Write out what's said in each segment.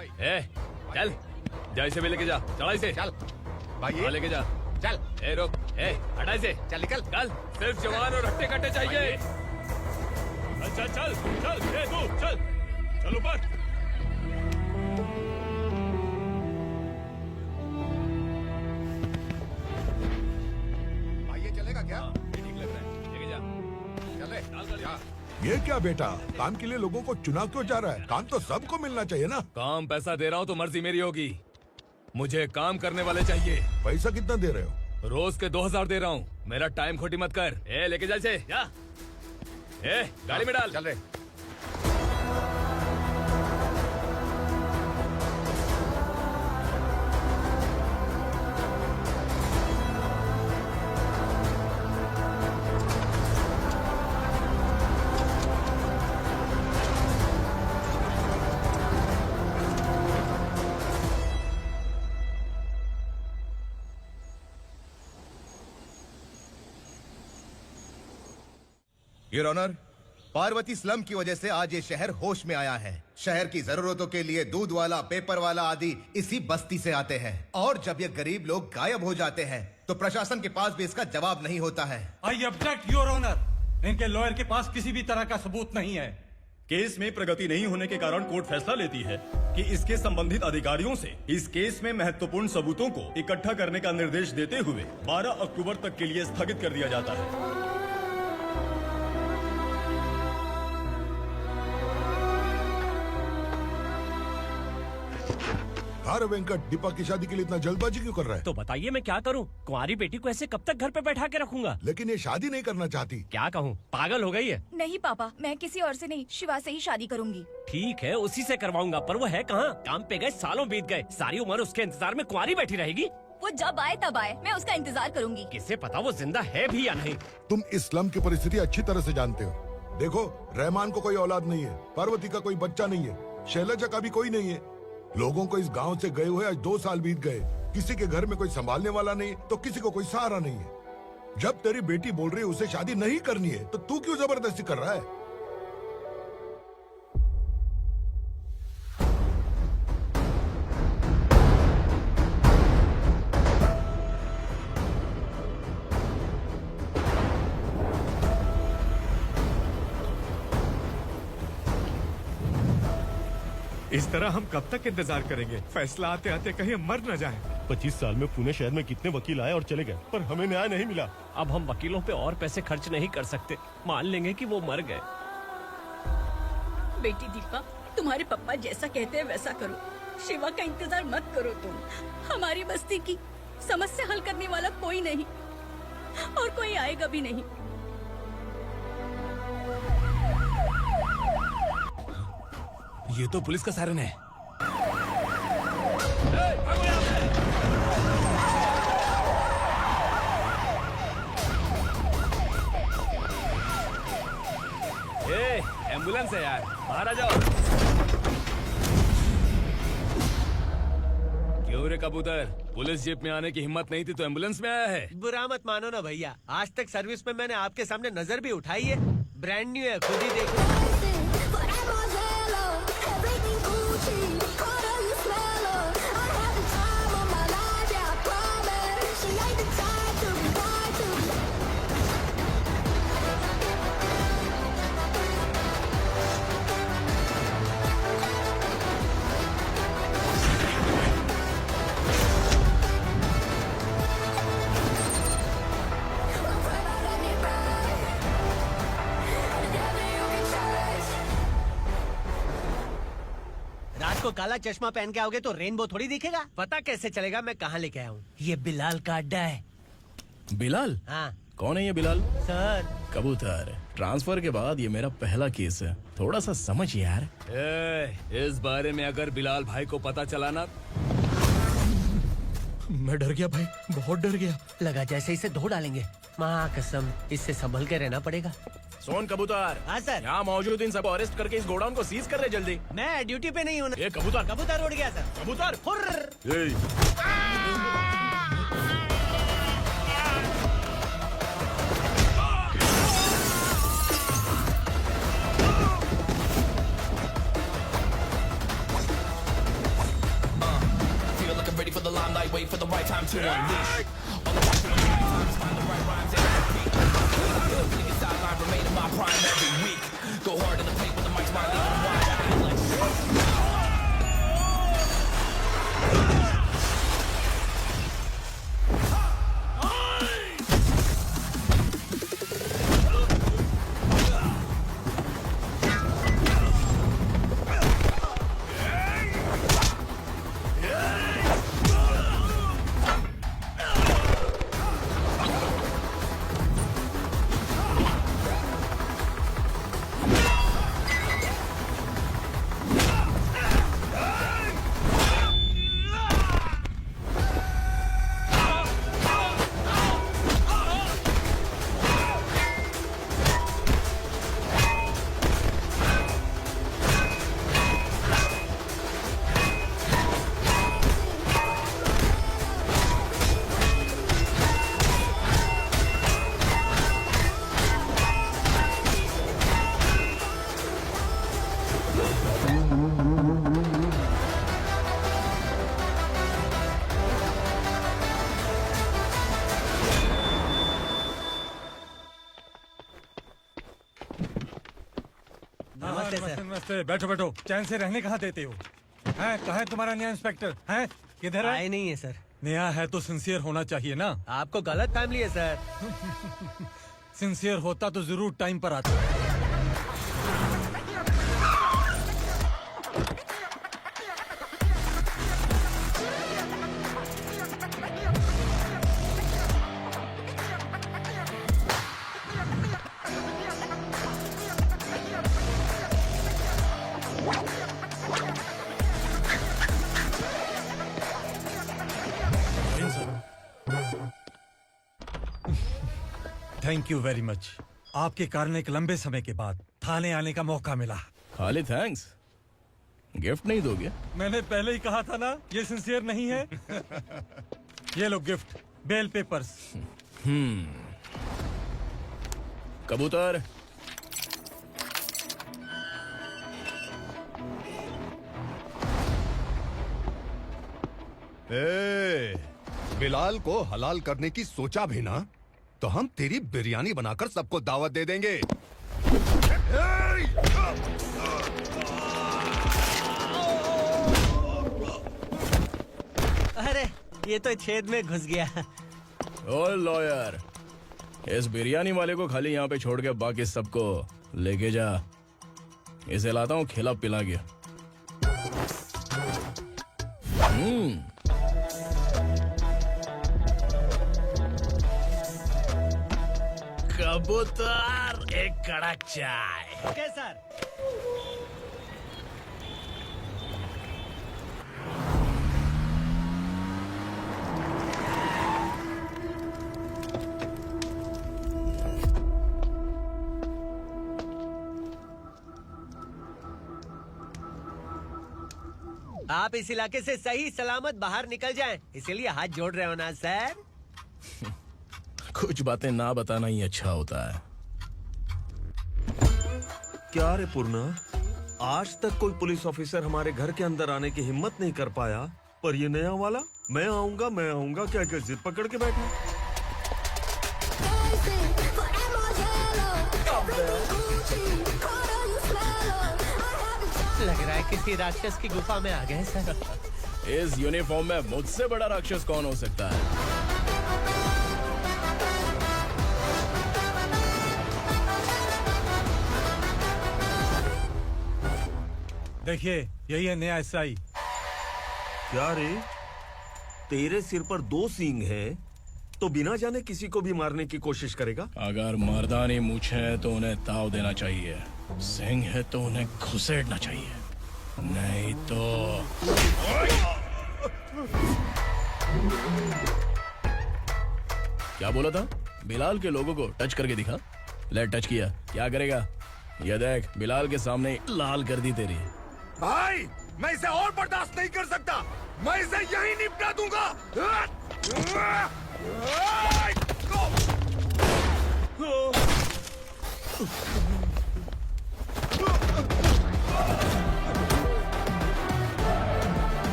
भाई। ए, चल जा इसे भी लेके जा, चला इसे। चल भाई हाँ, लेके जा। चल। ए रोक, ए हटा इसे। चल निकल। चल, सिर्फ जवान और हट्टे कट्टे चाहिए। चल चल चल चल, ए तू चल, चल ऊपर। भाई ये चलेगा क्या? ये ठीक लग रहा है, लेके जा। चले जा। ये क्या बेटा, काम के लिए लोगों को चुना क्यों जा रहा है? काम तो सबको मिलना चाहिए ना। काम पैसा दे रहा हूँ तो मर्जी मेरी होगी, मुझे काम करने वाले चाहिए। पैसा कितना दे रहे हो? रोज के 2000 दे रहा हूँ, मेरा टाइम खोटी मत कर। ए लेके जा इसे, जा। ए गाड़ी में डाल। चल रे। योर ऑनर, पार्वती स्लम की वजह से आज ये शहर होश में आया है। शहर की जरूरतों के लिए दूध वाला, पेपर वाला आदि इसी बस्ती से आते हैं, और जब ये गरीब लोग गायब हो जाते हैं तो प्रशासन के पास भी इसका जवाब नहीं होता है। आई ऑब्जेक्ट योर ऑनर, इनके लॉयर के पास किसी भी तरह का सबूत नहीं है। केस में प्रगति नहीं होने के कारण कोर्ट फैसला लेती है कि इसके संबंधित अधिकारियों से इस केस में महत्वपूर्ण सबूतों को इकट्ठा करने का निर्देश देते हुए 12 अक्टूबर तक के लिए स्थगित कर दिया जाता है। अरे वेंकट, दीपक की शादी के लिए इतना जल्दबाजी क्यों कर रहा है? तो बताइए मैं क्या करूं? कुंवारी बेटी को ऐसे कब तक घर पे बैठा के रखूंगा? लेकिन ये शादी नहीं करना चाहती। क्या कहूं, पागल हो गई है। नहीं पापा, मैं किसी और से नहीं, शिवा से ही शादी करूंगी। ठीक है, उसी से करवाऊंगा, पर वो है कहाँ? काम पे गए, सालों बीत गए, सारी उम्र उसके इंतजार में कुंवारी बैठी रहेगी। वो जब आए तब आए, मैं उसका इंतजार करूंगी। किसे पता वो जिंदा है भी या नहीं। तुम इस्लाम की परिस्थिति अच्छी तरह से जानते हो। देखो, रहमान को कोई औलाद नहीं है, पार्वती का कोई बच्चा नहीं है, शैलजा का भी कोई नहीं है। लोगों को इस गांव से गए हुए आज 2 साल बीत गए। किसी के घर में कोई संभालने वाला नहीं, तो किसी को कोई सहारा नहीं है। जब तेरी बेटी बोल रही है उसे शादी नहीं करनी है, तो तू क्यों जबरदस्ती कर रहा है? इस तरह हम कब तक इंतजार करेंगे? फैसला आते आते कहीं हम मर न जाएं। 25 साल में पुणे शहर में कितने वकील आए और चले गए, पर हमें न्याय नहीं मिला। अब हम वकीलों पे और पैसे खर्च नहीं कर सकते, मान लेंगे कि वो मर गए। बेटी दीपा, तुम्हारे पप्पा जैसा कहते हैं वैसा करो। शिवा का इंतजार मत करो तुम। हमारी बस्ती की समस्या हल करने वाला कोई नहीं, और कोई आएगा भी नहीं। ये तो पुलिस का सायरन है। ए, एम्बुलेंस है यार, बाहर आ जाओ। क्यों रे कबूतर, पुलिस जीप में आने की हिम्मत नहीं थी तो एम्बुलेंस में आया है? बुरा मत मानो ना भैया, आज तक सर्विस में मैंने आपके सामने नजर भी उठाई है। ब्रांड न्यू है, खुद ही देखो। को काला चश्मा पहन के आओगे तो रेनबो थोड़ी दिखेगा। पता कैसे चलेगा मैं कहाँ लेके आया हूँ? ये बिलाल का अड्डा है। बिलाल? हाँ। कौन है ये बिलाल? सर कबूतर, ट्रांसफर के बाद ये मेरा पहला केस है, थोड़ा सा समझ यार। इस बारे में अगर बिलाल भाई को पता चला ना, मैं डर गया भाई, बहुत डर गया। लगा जैसे इसे धो डालेंगे। माँ कसम, इससे संभल के रहना पड़ेगा। सोन कबूतर। हाँ सर। यहाँ मौजूद इन सबको अरेस्ट करके इस गोडाउन को सीज कर रहे जल्दी। मैं ड्यूटी पे नहीं हूँ। ये कबूतर। कबूतर उड़ गया सर। कबूतर। to unleash. All the watching my times, find the right rhymes at every beat. Niggas sideline remain in my prime every week. Go hard in the paint with the mic's wide, leave them wide. I feel like नमस्ते, बैठो बैठो। चैन से रहने कहाँ देते हो? हैं, कहाँ है तुम्हारा नया इंस्पेक्टर? हैं, किधर है? आए नहीं है सर। नया है तो सिंसियर होना चाहिए ना। आपको गलत फैमिली है सर। सिंसियर होता तो जरूर टाइम पर आता। Thank you very much. आपके कारण एक लंबे समय के बाद थाने आने का मौका मिला। खाली थैंक्स, गिफ्ट नहीं दोगे? मैंने पहले ही कहा था ना, ये सिंसियर नहीं है। ये लो गिफ्ट, बेल पेपर्स। कबूतर। बिलाल को हलाल करने की सोचा भी ना, तो हम तेरी बिरयानी बनाकर सबको दावत दे देंगे। अरे ये तो छेद में घुस गया। ओ लॉयर, इस बिरयानी वाले को खाली यहाँ पे छोड़ के बाकी सबको लेके जा। इसे लाता हूँ खिला पिला के। कबूतर, एक कड़क चाय। Okay sir. आप इस इलाके से सही सलामत बाहर निकल जाएं, इसीलिए हाथ जोड़ रहे हो ना सर। कुछ बातें ना बताना ही अच्छा होता है। क्या रे पूर्णा, आज तक कोई पुलिस ऑफिसर हमारे घर के अंदर आने की हिम्मत नहीं कर पाया, पर ये नया वाला मैं आऊंगा क्या क्या जिद पकड़ के बैठा। लग रहा है किसी राक्षस की गुफा में आ गए सर। इस यूनिफॉर्म में मुझसे बड़ा राक्षस कौन हो सकता है? देखिए, यही है नया एसआई। क्या रे, तेरे सिर पर 2 सींग है तो बिना जाने किसी को भी मारने की कोशिश करेगा? अगर मर्दानी मूंछ है तो उन्हें ताव देना चाहिए, सिंह है तो उन्हें घुसेड़ना चाहिए, नहीं तो। क्या बोला था? बिलाल के लोगों को टच करके दिखा। ले टच किया, क्या करेगा? ये देख, बिलाल के सामने लाल कर दी तेरी। भाई, मैं इसे और बर्दाश्त नहीं कर सकता। मैं इसे यहीं निपटा दूंगा।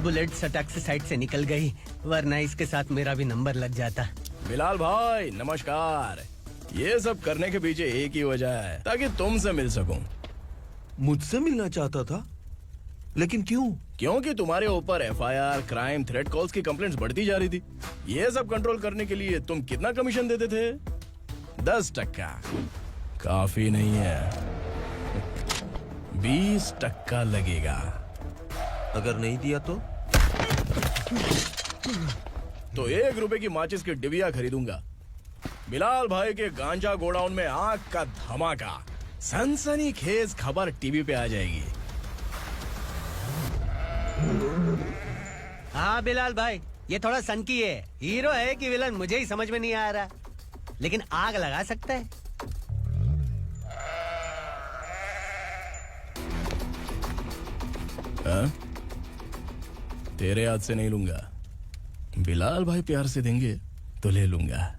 बुलेट सटक से साइड से निकल गई, वरना इसके साथ मेरा भी नंबर लग जाता। बिलाल भाई नमस्कार। ये सब करने के पीछे एक ही वजह है, ताकि तुमसे मिल सकूं। मुझसे मिलना चाहता था, लेकिन क्यों? क्योंकि तुम्हारे ऊपर एफआईआर, क्राइम, थ्रेट कॉल्स की कंप्लेंट्स बढ़ती जा रही थी। ये सब कंट्रोल करने के लिए तुम कितना कमीशन देते थे? 10%। काफी नहीं है, 20% लगेगा। अगर नहीं दिया तो 1 रुपए की माचिस की डिबिया खरीदूंगा। बिलाल भाई के गांजा गोडाउन में आग का धमाका, सनसनीखेज खबर टीवी पे आ जाएगी। हाँ बिलाल भाई, ये थोड़ा सनकी है। हीरो है कि विलन मुझे ही समझ में नहीं आ रहा, लेकिन आग लगा सकता है। तेरे हाथ से नहीं लूंगा, बिलाल भाई प्यार से देंगे तो ले लूंगा।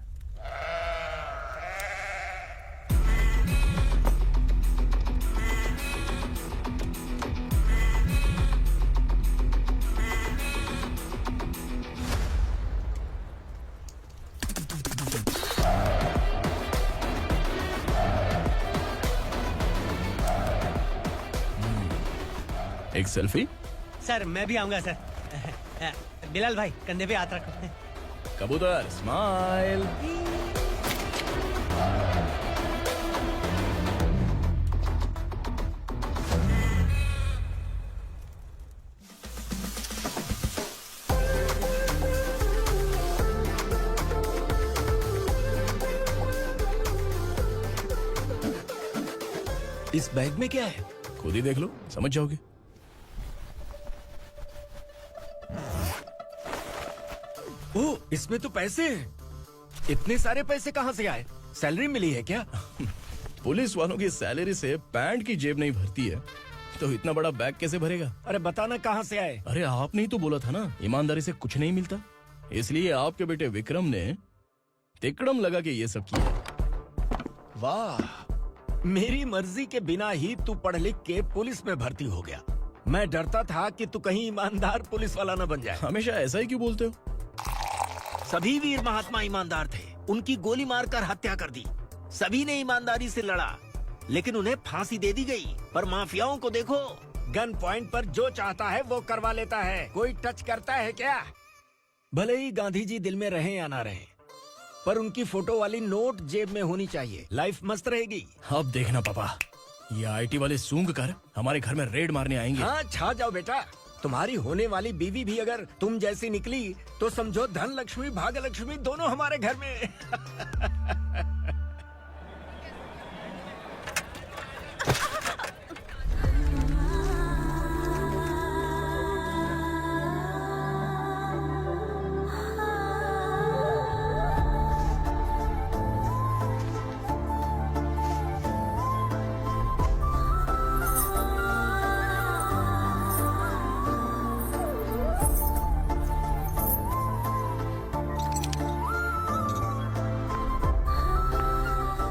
एक सेल्फी? सर मैं भी आऊंगा सर। बिलाल भाई कंधे पे हाथ रखो। कबूतर स्माइल। इस बैग में क्या है? खुद ही देख लो, समझ जाओगे। ओह, इसमें तो पैसे हैं। इतने सारे पैसे कहाँ से आए? सैलरी मिली है क्या? पुलिस वालों की सैलरी से पैंट की जेब नहीं भरती है, तो इतना बड़ा बैग कैसे भरेगा? अरे बताना कहाँ से आए? अरे आपने ही तो बोला था ना, ईमानदारी से कुछ नहीं मिलता। इसलिए आपके बेटे विक्रम ने तिकड़म लगा के ये सब किया। वाह, मेरी मर्जी के बिना ही तू पढ़ लिख के पुलिस में भर्ती हो गया। मैं डरता था कि तू कहीं ईमानदार पुलिस वाला न बन जाए। हमेशा ऐसा ही क्यों बोलते हो? सभी वीर महात्मा ईमानदार थे, उनकी गोली मारकर हत्या कर दी। सभी ने ईमानदारी से लड़ा, लेकिन उन्हें फांसी दे दी गई। पर माफियाओं को देखो, गन पॉइंट पर जो चाहता है वो करवा लेता है। कोई टच करता है क्या? भले ही गांधी जी दिल में रहे या ना रहे, पर उनकी फोटो वाली नोट जेब में होनी चाहिए। लाइफ मस्त रहेगी। अब देखना पापा, ये आईटी वाले सूंघ कर हमारे घर में रेड मारने आएंगे। हाँ, छा जाओ बेटा। तुम्हारी होने वाली बीवी भी अगर तुम जैसी निकली तो समझो धन लक्ष्मी भाग्य लक्ष्मी दोनों हमारे घर में।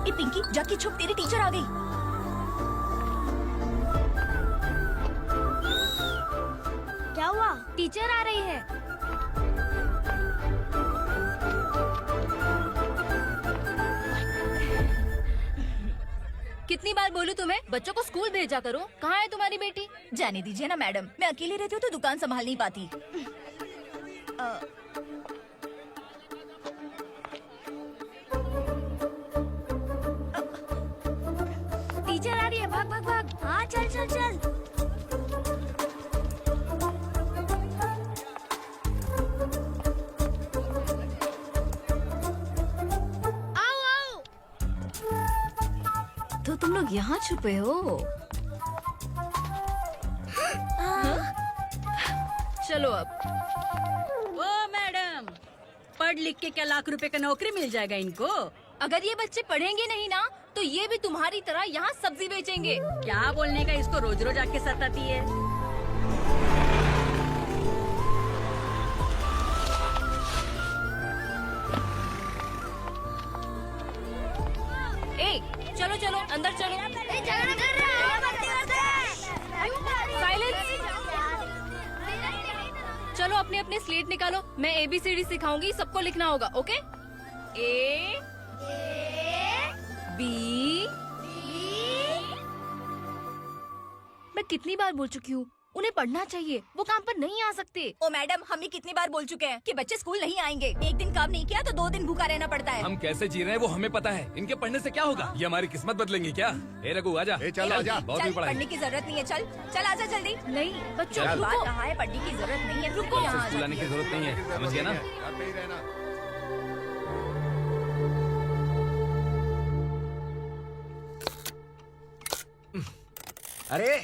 पिंकी जाके छुप, तेरी टीचर आ गई। क्या हुआ? टीचर आ रही है। कितनी बार बोलूं तुम्हें, बच्चों को स्कूल भेजा करो। कहाँ है तुम्हारी बेटी? जाने दीजिए ना मैडम, मैं अकेली रहती हूँ तो दुकान संभाल नहीं पाती। टीचर आ रही है, भाग भाग भाग। हाँ चल चल चल। आओ आओ। तो तुम लोग यहाँ छुपे हो? चलो अब। ओ मैडम, पढ़ लिख के क्या लाख रुपए का नौकरी मिल जाएगा इनको? अगर ये बच्चे पढ़ेंगे नहीं ना, तो ये भी तुम्हारी तरह यहाँ सब्जी बेचेंगे। क्या बोलने का, इसको रोज रोज आके सताती है। ए, चलो चलो अंदर चलो। साइलेंस। चलो मैं ABCD सिखाऊंगी, सबको लिखना होगा, ओके? A B। मैं कितनी बार बोल चुकी हूँ, उन्हें पढ़ना चाहिए, वो काम पर नहीं आ सकते। ओ मैडम, हम भी कितनी बार बोल चुके हैं कि बच्चे स्कूल नहीं आएंगे। एक दिन काम नहीं किया तो 2 दिन भूखा रहना पड़ता है। हम कैसे जी रहे हैं वो हमें पता है, इनके पढ़ने से क्या होगा? ये हमारी किस्मत बदलेंगे क्या? ए रघु आजा। चल आजा, बहुत चल, भी पढ़ाई। पढ़ने की जरूरत नहीं है, चल चल आजा जल्दी। नहीं बच्चों चल। रुको। कहा है पढ़ने की जरूरत नहीं है, रुको। से स्कूल आने की जरूरत नहीं है, समझ गया ना? घर पे ही रहना। अरे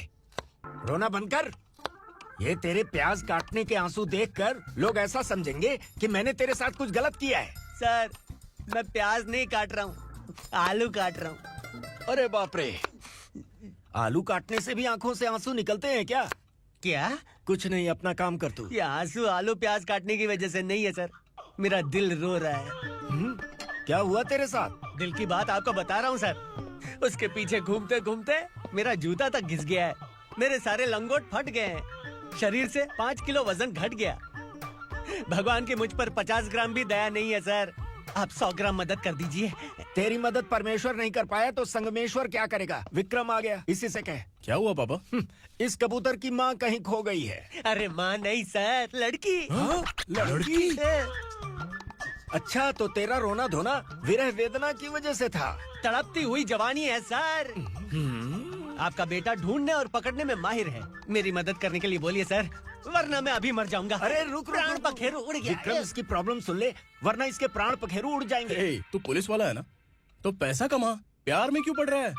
रोना बंद कर। ये तेरे प्याज काटने के आंसू देखकर लोग ऐसा समझेंगे कि मैंने तेरे साथ कुछ गलत किया है। सर, मैं प्याज नहीं काट रहा हूँ, आलू काट रहा हूँ। अरे बाप रे, आलू काटने से भी आंखों से आंसू निकलते हैं क्या? क्या? कुछ नहीं, अपना काम कर तू। ये आंसू आलू प्याज काटने की वजह से नहीं है सर, मेरा दिल रो रहा है। क्या हुआ तेरे साथ? दिल की बात आपको बता रहा हूँ सर। उसके पीछे घूमते घूमते मेरा जूता तक घिस गया है, मेरे सारे लंगोट फट गए हैं, शरीर से 5 किलो वजन घट गया। भगवान की मुझ पर 50 ग्राम भी दया नहीं है सर, आप 100 ग्राम मदद कर दीजिए। तेरी मदद परमेश्वर नहीं कर पाया तो संगमेश्वर क्या करेगा? विक्रम आ गया, इसी से कह। क्या हुआ पापा? इस कबूतर की माँ कहीं खो गई है। अरे माँ नहीं सर, लड़की। लड़की? अच्छा, तो तेरा रोना धोना विरह वेदना की वजह से था। तड़पती हुई जवानी है सर। आपका बेटा ढूंढने और पकड़ने में माहिर है, मेरी मदद करने के लिए बोलिए सर, वरना मैं अभी मर जाऊंगा। अरे रुक, प्राण पखेरु उड़ गया। विक्रम, इसकी प्रॉब्लम सुन ले, वरना इसके प्राण पखेरु उड़ जाएंगे। ए, तू पुलिस वाला है ना, तो पैसा कमा, प्यार में क्यों पड़ रहा है?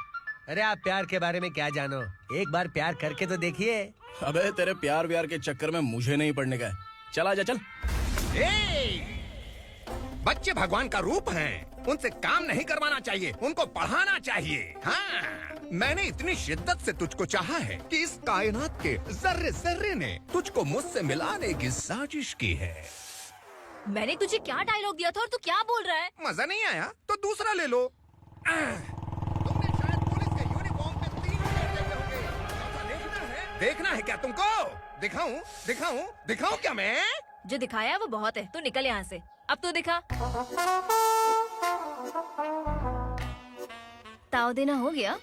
अरे आप प्यार के बारे में क्या जानो, एक बार प्यार करके तो देखिए। अबे तेरे प्यार व्यार के चक्कर में मुझे नहीं पड़ने का है, चल आजा चल। बच्चे भगवान का रूप हैं, उनसे काम नहीं करवाना चाहिए, उनको पढ़ाना चाहिए। हाँ, मैंने इतनी शिद्दत से तुझको चाहा है कि इस कायनात के जर्रे जर्रे ने तुझको मुझसे मिलाने की साजिश की है। मैंने तुझे क्या डायलॉग दिया था और तू क्या बोल रहा है? मजा नहीं आया तो दूसरा ले लो। तुमने शायद पुलिस के यूनिफॉर्म पे 3 पैर देखे होंगे। चौथा देखना है क्या तुमको? दिखाऊं दिखाऊं दिखाऊं क्या मैं? जो दिखाया वो बहुत है, तू निकल यहाँ से। अब तू दिखा। ताव देना हो गया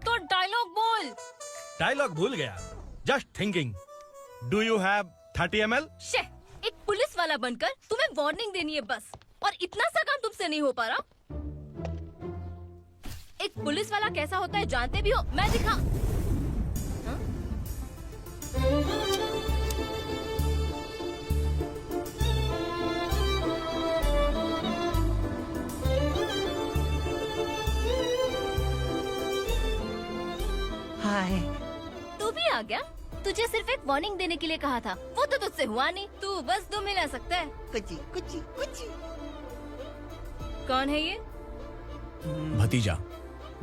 तो डायलॉग बोल। डायलॉग भूल गया। Just thinking, do you have 30 ml? शे, एक पुलिस वाला बनकर तुम्हें वार्निंग देनी है बस, और इतना सा काम तुमसे नहीं हो पा रहा। एक पुलिस वाला कैसा होता है जानते भी हो? मैं दिखा। हाय, तू भी आ गया? तुझे सिर्फ एक वार्निंग देने के लिए कहा था, वो तो तुझसे हुआ नहीं। तू बस 2 मिला सकता है। कुछ कुछ कुछ। कौन है ये? भतीजा।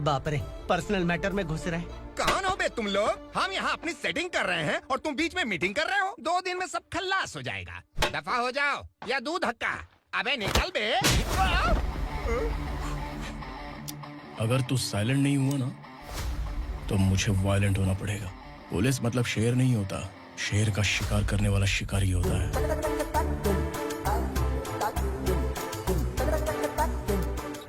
बाप रे, पर्सनल मैटर में घुस रहे। कौन हो बे तुम लोग? हम यहाँ अपनी सेटिंग कर रहे हैं और तुम बीच में मीटिंग कर रहे हो। 2 दिन में सब खल्लास हो जाएगा। दफा हो जाओ या दूध हक्का। अबे निकल बे। अगर तू साइलेंट नहीं हुआ ना तो मुझे वायलेंट होना पड़ेगा। पुलिस मतलब शेर नहीं होता, शेर का शिकार करने वाला शिकारी होता है।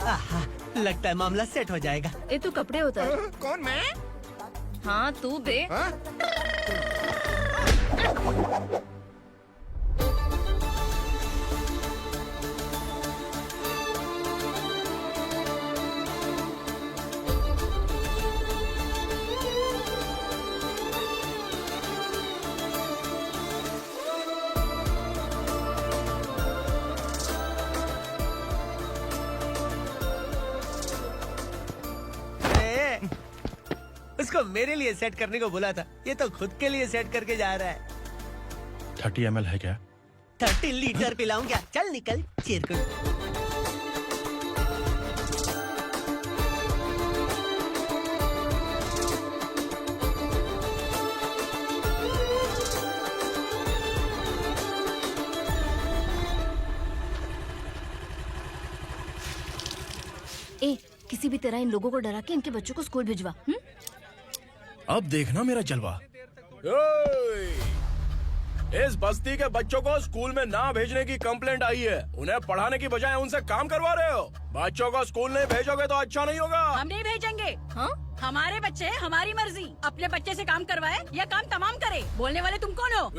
आहा, लगता है मामला सेट हो जाएगा। ये तू कपड़े उतार। कौन मैं? हाँ तू बे। उसको मेरे लिए सेट करने को बोला था, ये तो खुद के लिए सेट करके जा रहा है। 30 ml है क्या? 30 लीटर पिलाऊं क्या? चल निकल चिरकुट। ए, किसी भी तरह इन लोगों को डरा के इनके बच्चों को स्कूल भिजवा। अब देखना मेरा जलवा। इस बस्ती के बच्चों को स्कूल में ना भेजने की कंप्लेंट आई है। उन्हें पढ़ाने की बजाय उनसे काम करवा रहे हो। बच्चों को स्कूल नहीं भेजोगे तो अच्छा नहीं होगा। हम नहीं भेजेंगे। हाँ? हमारे बच्चे हमारी मर्जी। अपने बच्चे से काम करवाए या काम तमाम करे। बोलने वाले तुम कौन हो?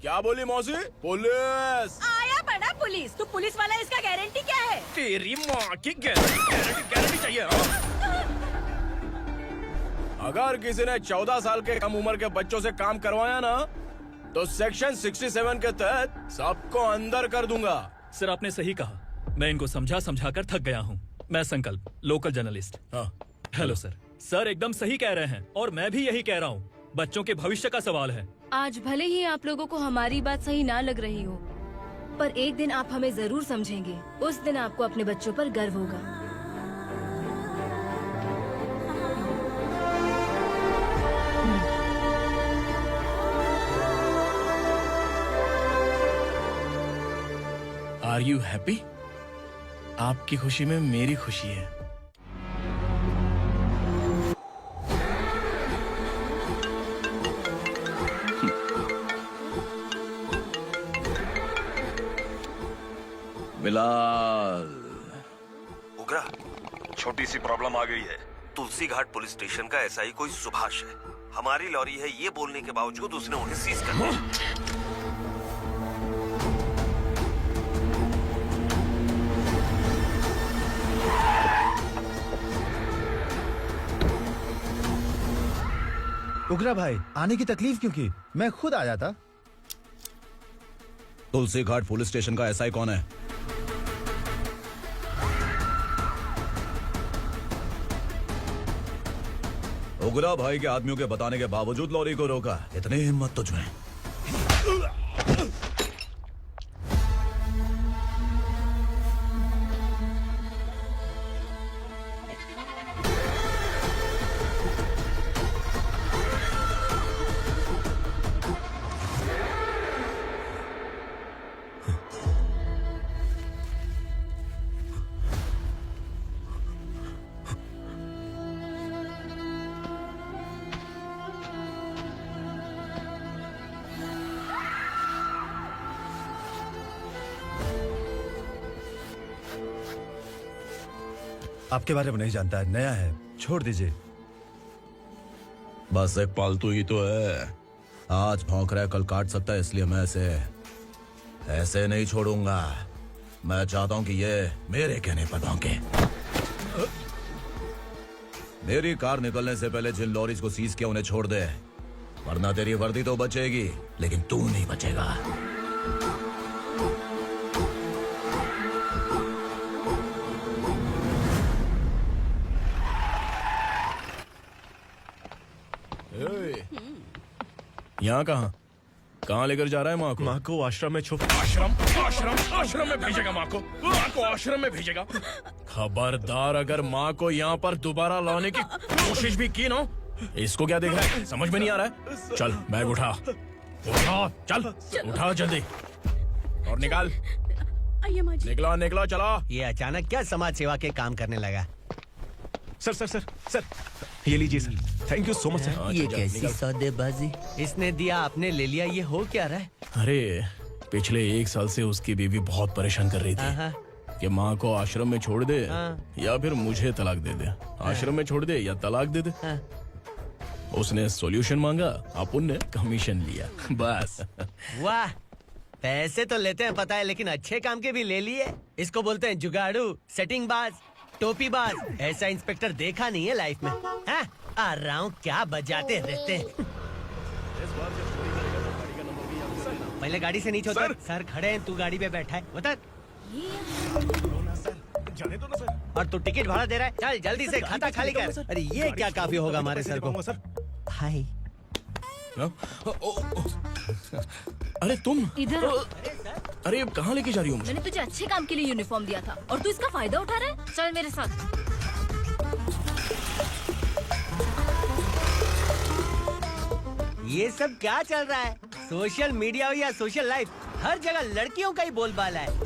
क्या बोली मौसी? पुलिस आया बड़ा पुलिस। तू पुलिस वाला, इसका गारंटी क्या है? तेरी माँ की गारंटी चाहिए। अगर किसी ने 14 साल के कम उम्र के बच्चों से काम करवाया ना तो सेक्शन 67 के तहत सबको अंदर कर दूंगा। सर आपने सही कहा। मैं इनको समझा कर थक गया हूँ। मैं संकल्प, local journalist. Hello sir. Sir एकदम सही कह रहे हैं और मैं भी यही कह रहा हूँ। बच्चों के भविष्य का सवाल है। आज भले ही आप लोगों को हमारी बात सही ना लग रही हो, पर एक दिन आप हमें जरूर समझेंगे। उस दिन आपको अपने बच्चों पर गर्व होगा। Are you happy? आपकी खुशी में मेरी खुशी है। बिलाल। उगरा, छोटी सी प्रॉब्लम आ गई है। तुलसी घाट पुलिस स्टेशन का एसआई कोई सुभाष है। हमारी लॉरी है ये बोलने के बावजूद उसने उन्हें सीज कर दिया। उगरा भाई, आने की तकलीफ क्यों की? मैं खुद आ जाता। तुलसी घाट पुलिस स्टेशन का एसआई कौन है? उगरा भाई के आदमियों के बताने के बावजूद लॉरी को रोका। इतनी हिम्मत तुझमें? आपके बारे में नहीं जानता है, नया है, छोड़ दीजिए। बस एक पालतू ही तो है। आज भौंक रहा है, कल काट सकता है, इसलिए मैं ऐसे नहीं छोड़ूंगा। मैं चाहता हूं कि ये मेरे कहने पर भौंके। मेरी कार निकलने से पहले जिन लॉरीज को सीज किया उन्हें छोड़ दे, वरना तेरी वर्दी तो बचेगी लेकिन तू नहीं बचेगा। यहाँ कहाँ लेकर जा रहा है माँ को? माँ को आश्रम में आश्रम में भेजेगा माँ को आश्रम में भेजेगा। खबरदार, अगर माँ को यहाँ पर दोबारा लाने की कोशिश भी की ना। इसको क्या देख रहा है? समझ में नहीं आ रहा है? चल बैग उठा, चल उठा जल्दी और निकाल। निकला चला। ये अचानक क्या समाज सेवा के काम करने लगा? सर ये लीजिए sir. Thank you so much sir. ये कैसी सौदेबाजी? इसने दिया, आपने ले लिया, ये हो क्या रहा है? अरे पिछले 1 साल से उसकी बीवी बहुत परेशान कर रही थी कि माँ को आश्रम में छोड़ दे या फिर मुझे तलाक दे दे। आश्रम में छोड़ दे या तलाक दे दे। उसने सॉल्यूशन मांगा, अपन ने कमीशन लिया, बस। वाह, पैसे तो लेते हैं पता है, लेकिन अच्छे काम के भी ले लिए। इसको बोलते हैं जुगाड़ू, सेटिंग बाज, टोपी बाज। ऐसा इंस्पेक्टर देखा नहीं है लाइफ में। हाँ? आ रहा हूँ, क्या बजाते रहते हैं। पहले गाड़ी से नीचे उतर। सर खड़े हैं, तू गाड़ी पे बैठा है, उतर। और तू टिकट भाड़ा दे रहा है? चल जल्दी से खाता खाली कर। अरे ये क्या काफी होगा हमारे सर को। हाय। अरे तुम इधर। अरे कहाँ लेके जा रही हो? मैंने तुझे अच्छे काम के लिए यूनिफॉर्म दिया था और तू इसका फायदा उठा रहा है। चल मेरे साथ। ये सब क्या चल रहा है? सोशल मीडिया हो या सोशल लाइफ, हर जगह लड़कियों का ही बोलबाला है।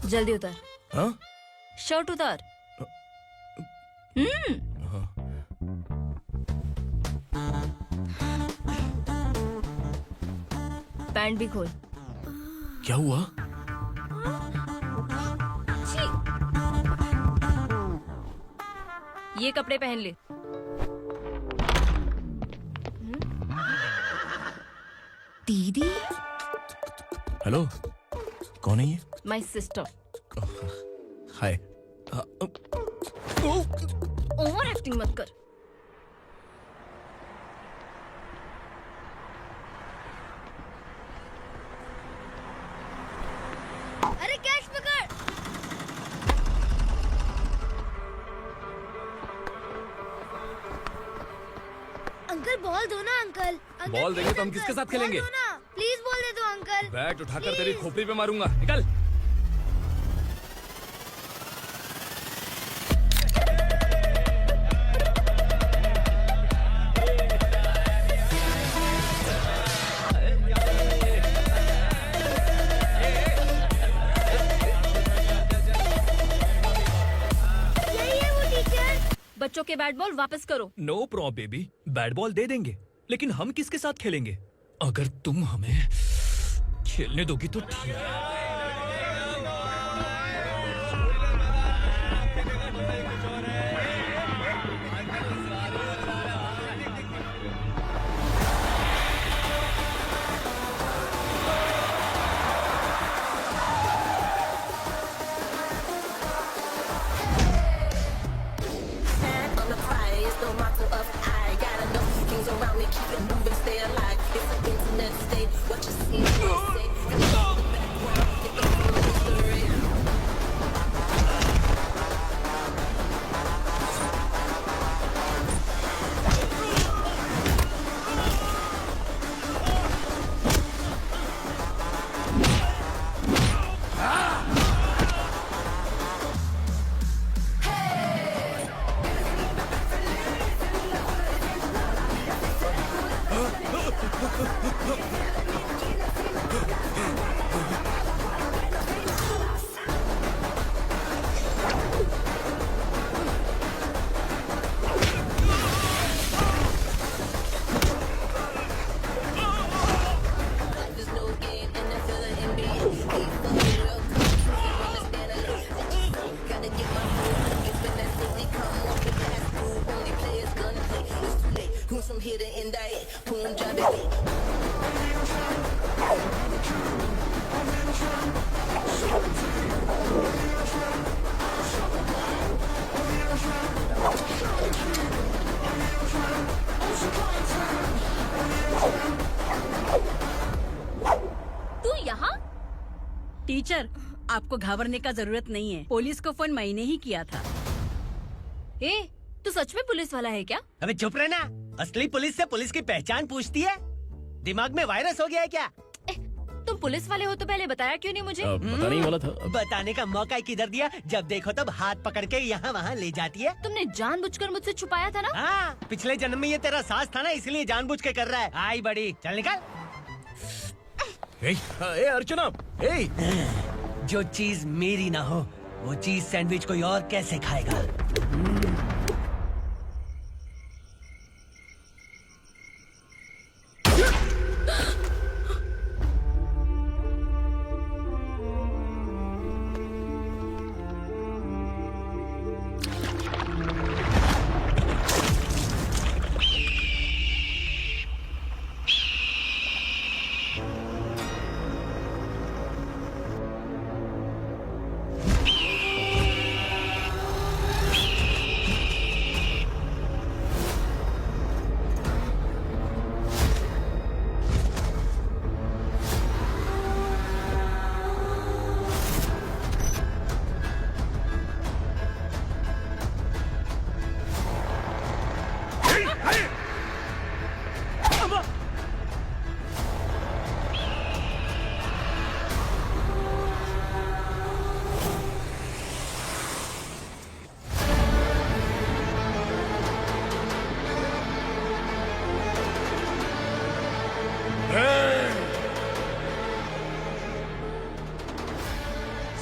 जल्दी उतर। हाँ? शर्ट उतार। पैंट भी खोल। क्या हुआ? छी! ये कपड़े पहन ले। दीदी। हेलो, कौन है ये? My sister. Hi. Over acting मत कर। अरे कैच पकड़। अंकल बॉल दो ना अंकल। बॉल देंगे तो हम किसके साथ खेलेंगे? प्लीज बॉल दे दो अंकल। बैट उठाकर तेरी खोपड़ी पे मारूंगा, निकल। बच्चों के बैट बॉल वापस करो। No problem baby, bat ball दे देंगे, लेकिन हम किसके साथ खेलेंगे? अगर तुम हमें खेलने दोगी तो ठीक है। तू यहाँ? टीचर, आपको घबराने का जरूरत नहीं है। पुलिस को फोन मैंने ही किया था। ए, तू सच में पुलिस वाला है क्या? अबे चुप रहना। असली पुलिस से पुलिस की पहचान पूछती है? दिमाग में वायरस हो गया है क्या? तुम पुलिस वाले हो तो पहले बताया क्यों नहीं मुझे? बताने ही वाला था। बताने का मौका ही किधर दिया? जब देखो तब हाथ पकड़ के यहाँ वहाँ ले जाती है। तुमने जानबूझकर मुझसे छुपाया था ना? हाँ, पिछले जन्म में ये तेरा सास था ना, इसलिए जानबूझ के कर रहा है। आई बड़ी, चल निकल। ए अर्चना, ए! जो चीज मेरी ना हो, वो चीज सैंडविच कोई और कैसे खाएगा?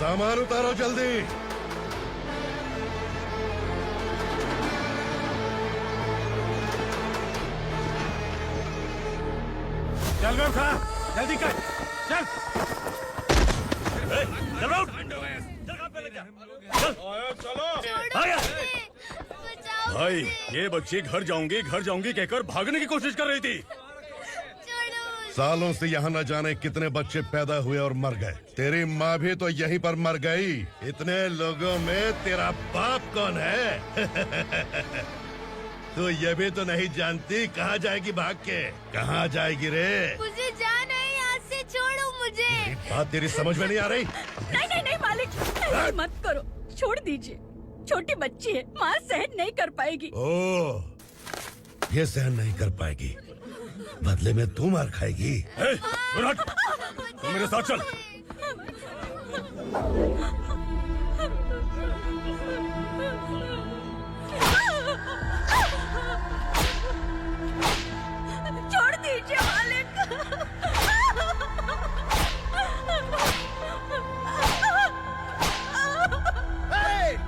सामान उतारो जल्दी। चल रहा खड़ा, जल्दी कर, चल। चल आउट। भाई ये बच्ची घर जाऊंगी कहकर भागने की कोशिश कर रही थी। सालों से यहाँ न जाने कितने बच्चे पैदा हुए और मर गए। तेरी माँ भी तो यहीं पर मर गई। इतने लोगों में तेरा बाप कौन है? तो ये भी तो नहीं जानती कहाँ जाएगी भाग के? कहाँ जाएगी रे? मुझे जाना है, यहाँ से छोड़ो मुझे। बात तेरी समझ में नहीं आ रही? नहीं मालिक, ऐसे मत करो, छोड़ दीजिए। छोटी बच्ची है, माँ सहन नहीं कर पाएगी। ओह, ये सहन नहीं कर पाएगी, बदले में तू मार खाएगी। तू मेरे साथ चल। छोड़ दीजिए मालिक।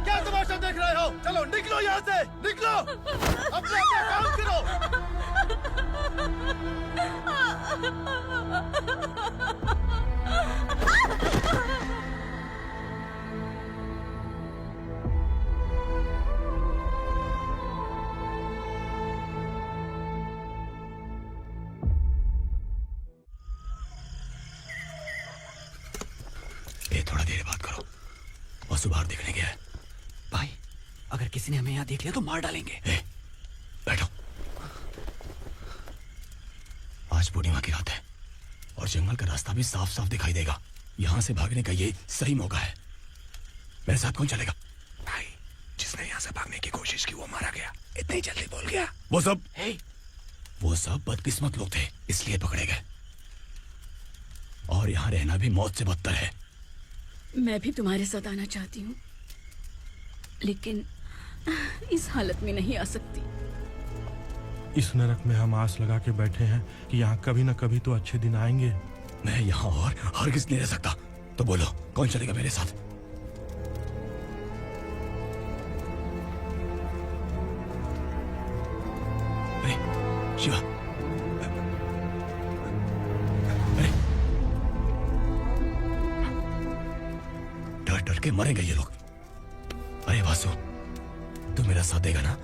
क्या तमाशा देख रहे हो? चलो निकलो यहाँ से, निकलो। अपना काम करो। ए, थोड़ा देर बात करो। वसु बाहर देखने गया है। भाई, अगर किसी ने हमें यहाँ देख लिया तो मार डालेंगे। बैठो। आज पूर्णिमा की रात है और जंगल का रास्ता भी साफ साफ दिखाई देगा। यहाँ से भागने का ये सही मौका है। मेरे साथ कौन चलेगा? भाई, जिसने यहाँ से भागने की कोशिश की वो मारा गया। इतनी जल्दी बोल गया। वो सब बदकिस्मत लोग थे, इसलिए पकड़े गए। और यहाँ रहना भी मौत से बदतर है। मैं भी तुम्हारे साथ आना चाहती हूँ, लेकिन इस हालत में नहीं आ सकती। इस नरक में हम आस लगा के बैठे हैं कि यहाँ कभी न कभी तो अच्छे दिन आएंगे। मैं यहाँ और हरगिज़ नहीं रह सकता। तो बोलो, कौन चलेगा मेरे साथ? अरे शिवा, अरे डर डर के मरेंगे ये लोग। अरे वासु, तू मेरा साथ देगा ना?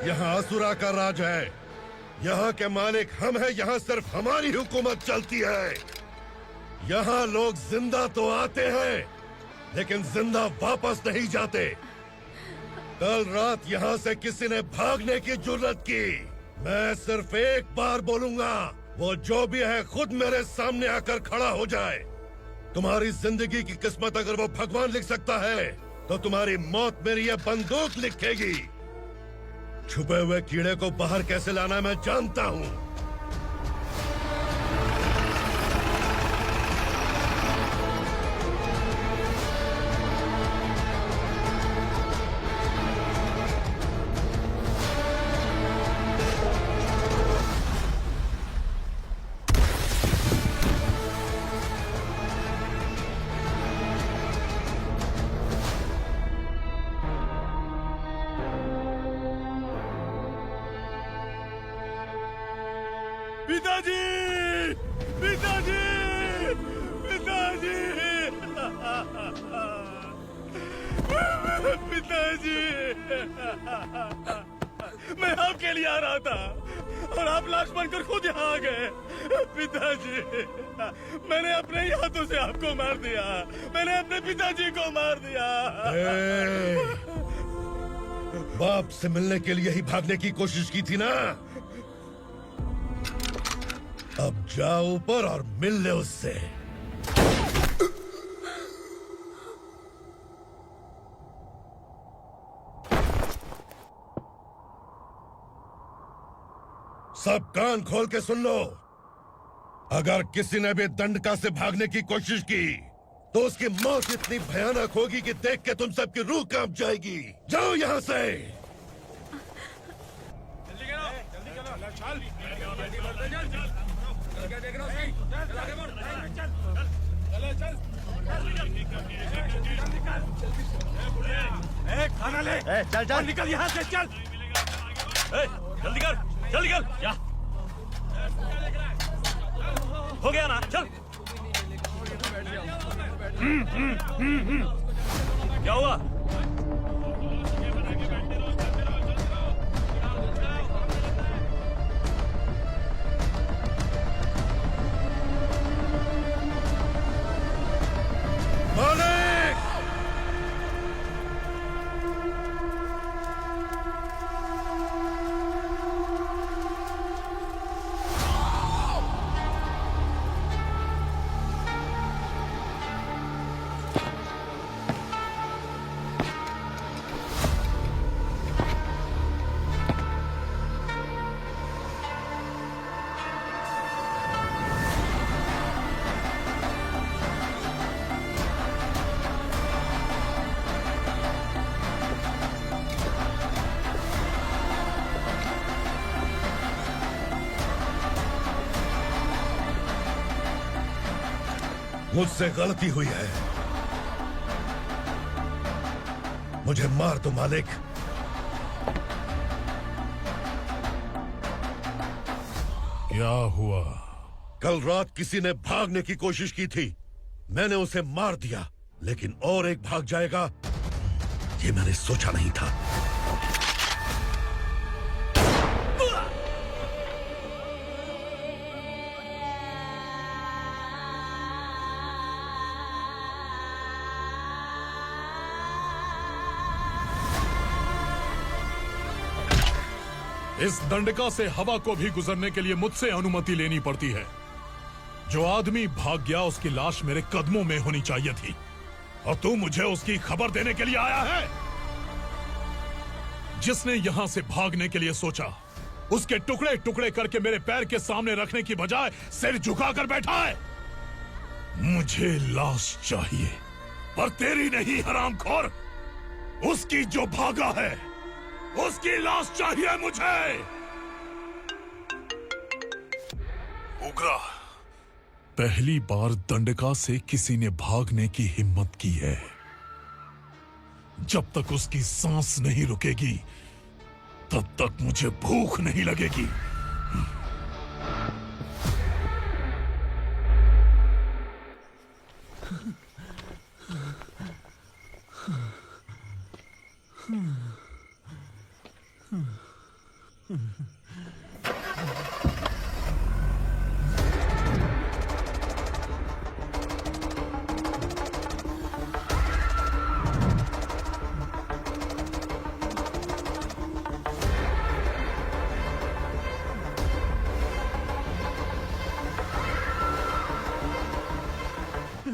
यहाँ असुरा का राज है। यहाँ के मालिक हम हैं। यहाँ सिर्फ हमारी हुकूमत चलती है। यहाँ लोग जिंदा तो आते हैं लेकिन जिंदा वापस नहीं जाते। कल रात यहाँ से किसी ने भागने की जुर्रत की, मैं सिर्फ एक बार बोलूंगा, वो जो भी है खुद मेरे सामने आकर खड़ा हो जाए। तुम्हारी जिंदगी की किस्मत अगर वो भगवान लिख सकता है तो तुम्हारी मौत मेरी ये बंदूक लिखेगी। छुपे हुए कीड़े को बाहर कैसे लाना मैं जानता हूँ। पिताजी, पिताजी, पिताजी, पिताजी, मैं आपके लिए आ रहा था और आप लाश बनकर खुद यहाँ आ गए। पिताजी, मैंने अपने ही हाथों से आपको मार दिया। मैंने अपने पिताजी को मार दिया। बाप से मिलने के लिए ही भागने की कोशिश की थी ना? अब जाओ ऊपर और मिल ले उससे। सब कान खोल के सुन लो। अगर किसी ने भी दंडका से भागने की कोशिश की तो उसकी मौत इतनी भयानक होगी कि देख के तुम सबकी रूह कांप जाएगी। जाओ यहाँ से। खाना ले। चल चल निकल यहाँ से, चल। जल्दी कर, जल्दी कर। क्या हो गया ना? चल। क्या हुआ? मालिक! मुझसे गलती हुई है। मुझे मार दो मालिक। क्या हुआ? कल रात किसी ने भागने की कोशिश की थी। मैंने उसे मार दिया, लेकिन और एक भाग जाएगा ये मैंने सोचा नहीं था। इस दंडका से हवा को भी गुजरने के लिए मुझसे अनुमति लेनी पड़ती है। जो आदमी भाग गया उसकी लाश मेरे कदमों में होनी चाहिए थी, और तू मुझे उसकी खबर देने के लिए आया है। जिसने यहां से भागने के लिए सोचा, उसके टुकड़े टुकड़े करके मेरे पैर के सामने रखने की बजाय सिर झुकाकर बैठा है। मुझे लाश चाहिए, पर तेरी नहीं हरामखोर। उसकी जो भागा है उसकी लाश चाहिए मुझे। उग्रा, पहली बार दंडका से किसी ने भागने की हिम्मत की है। जब तक उसकी सांस नहीं रुकेगी तब तक मुझे भूख नहीं लगेगी।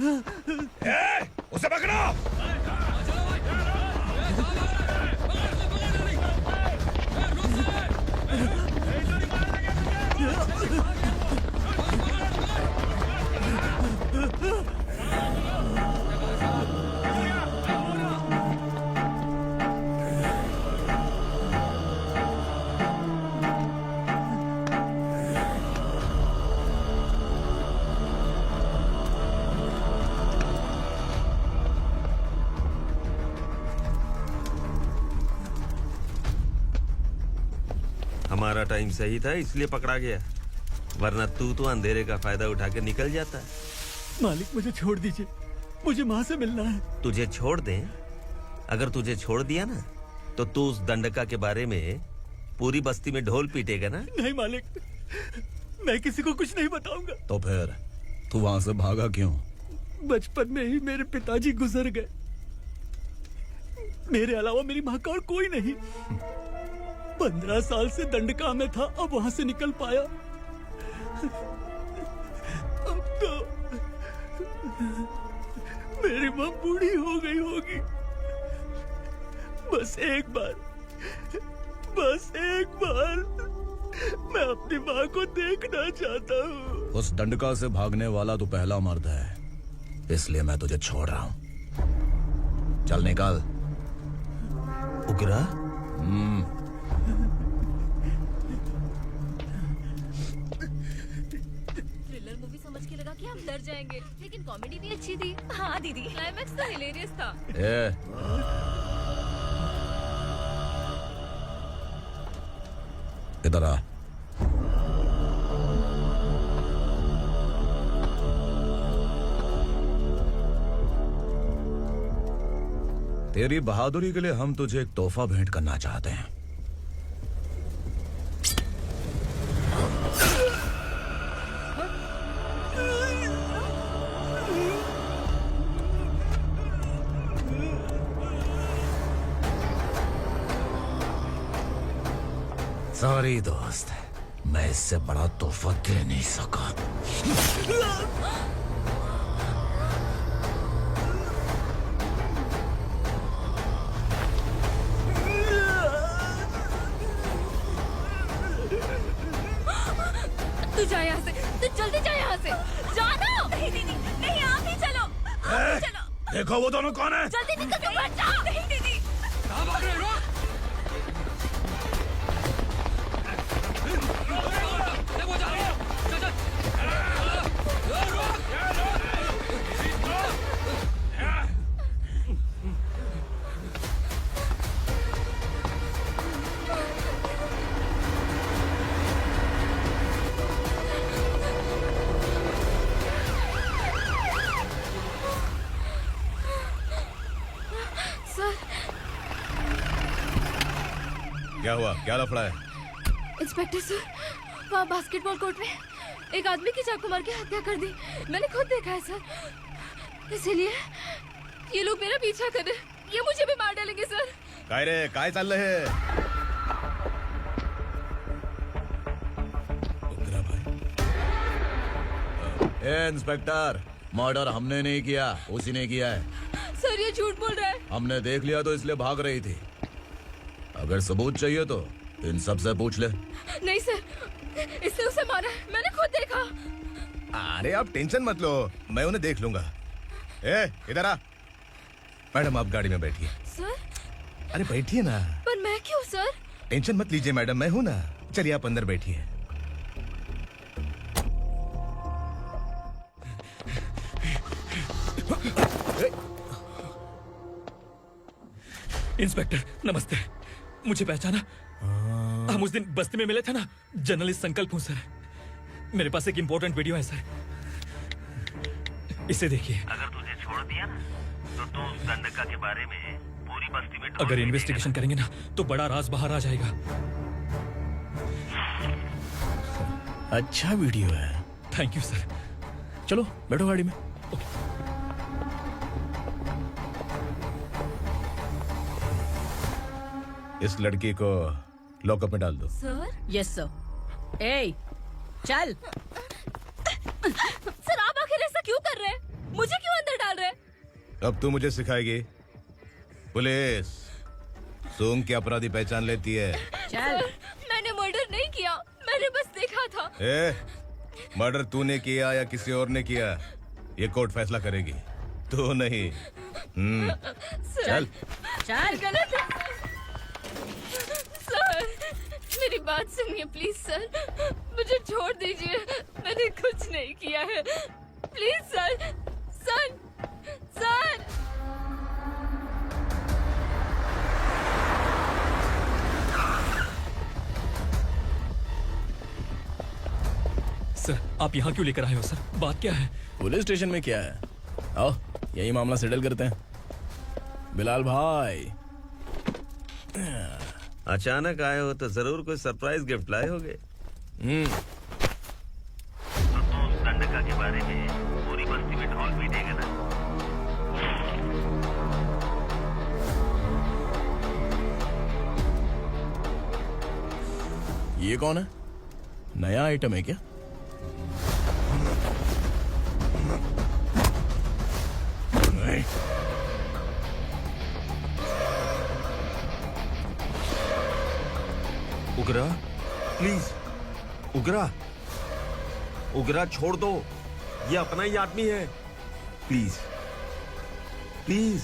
उसे पकड़ो। हमारा टाइम सही था इसलिए पकड़ा गया, वरना तू तो अंधेरे का फायदा उठा के निकल जाता। मालिक मुझे छोड़ दीजिए, मुझे माँ से मिलना है। तुझे छोड़ दें? अगर तुझे छोड़ दिया ना तो तू उस दंडका के बारे में पूरी बस्ती में ढोल पीटेगा ना। नहीं मालिक, मैं किसी को कुछ नहीं बताऊंगा। तो फिर तू वहां से भागा क्यों? बचपन में ही मेरे पिताजी गुजर गए, मेरे अलावा मेरी माँ का और कोई नहीं। 15 साल से दंडका में था, अब वहां से निकल पाया। अब तो मेरी माँ बूढ़ी हो गई होगी। बस एक बार मैं अपनी माँ को देखना चाहता हूँ। उस दंडका से भागने वाला तो पहला मर्द है, इसलिए मैं तुझे छोड़ रहा हूँ। चल निकल। उग्रा? थ्रिलर मूवी समझ के लगा कि हम डर जाएंगे, लेकिन कॉमेडी भी अच्छी थी। हाँ दीदी, क्लाइमैक्स तो हिलेरियस था। इधर आ। तेरी बहादुरी के लिए हम तुझे एक तोहफा भेंट करना चाहते हैं। सॉरी दोस्त, मैं इससे बड़ा तोहफा दे नहीं सका। तू जा यहाँ से, तू जल्दी जा यहाँ से। जानो। नहीं दीदी, नहीं आप ही चलो। आप ही चलो। देखो वो दोनों कौन है? जल्दी निकल के मत जाओ। नहीं दीदी। कहाँ भाग रहे हो? क्या हुआ? क्या लफड़ा है? इंस्पेक्टर सर, वहाँ बास्केटबॉल कोर्ट में एक आदमी की चाकू मार के हत्या कर दी। मैंने खुद देखा है सर, इसीलिए ये लोग मेरा पीछा कर रहे, ये मुझे भी मार डालेंगे सर। काय रे, काय चाल रहे? इंस्पेक्टर, मर्डर हमने नहीं किया, उसी ने किया है। सर ये झूठ बोल रहा है। हमने देख लिया तो इसलिए भाग रही थी। अगर सबूत चाहिए तो इन सब से पूछ ले। नहीं सर, इसने उसे मारा है, मैंने खुद देखा। अरे आप टेंशन मत लो, मैं उन्हें देख लूंगा। इधर आ। मैडम आप गाड़ी में बैठिए। सर? अरे बैठिए ना। पर मैं क्यों सर? टेंशन मत लीजिए मैडम, मैं हूं ना। चलिए आप अंदर बैठिए। इंस्पेक्टर नमस्ते, मुझे पहचाना? हम उस दिन बस्ती में मिले थे ना, जर्नलिस्ट संकल्प हूँ सर। मेरे पास एक इम्पोर्टेंट वीडियो है सर, इसे देखिए। अगर तुझे छोड़ दिया ना तो तू उस दंडका के बारे में पूरी बस्ती में अगर इन्वेस्टिगेशन करेंगे ना तो बड़ा राज बाहर आ जाएगा। अच्छा वीडियो है। Thank you sir. चलो बैठो गाड़ी में। इस लड़की को लॉकअप में डाल दो। सर? Yes sir. ए, चल। सर आप आखिर ऐसा क्यों कर रहे हैं? मुझे क्यों अब तू मुझे सिखाएगी? पुलिस सूंघ के अपराधी पहचान लेती है। सर, मैंने मर्डर नहीं किया, मैंने बस देखा था। मर्डर तूने किया या किसी और ने किया, ये कोर्ट फैसला करेगी, तू नहीं। चल चल। गलत है सर, मेरी बात सुनिए प्लीज सर, मुझे छोड़ दीजिए, मैंने कुछ नहीं किया है, please sir. Sir sir sir, आप यहाँ क्यों लेकर आए हो सर? बात क्या है? पुलिस स्टेशन में क्या है? आओ यही मामला सेटल करते हैं। बिलाल भाई, अचानक आए हो तो जरूर कोई सरप्राइज गिफ्ट लाए होगे। तो दंडका के बारे में पूरी बस्ती में ढोल पीटेगा ना? ये कौन है? नया आइटम है क्या? नहीं। उगरा, प्लीज उगरा, उगरा छोड़ दो, ये अपना ही आदमी है, प्लीज प्लीज।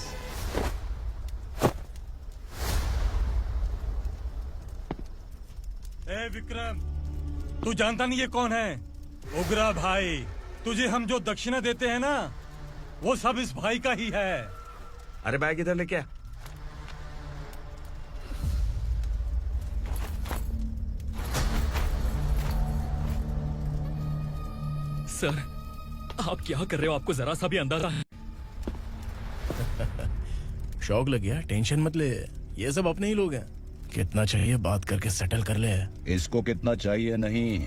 ए विक्रम, तू जानता नहीं ये कौन है? उगरा भाई, तुझे हम जो दक्षिणा देते हैं ना, वो सब इस भाई का ही है। अरे बैग इधर लेके आ। सर, आप क्या कर रहे हो? आपको जरा सा भी अंदाजा है? शौक लग गया? टेंशन मत ले, ये सब अपने ही लोग हैं। कितना चाहिए बात करके सेटल कर ले। इसको कितना चाहिए नहीं,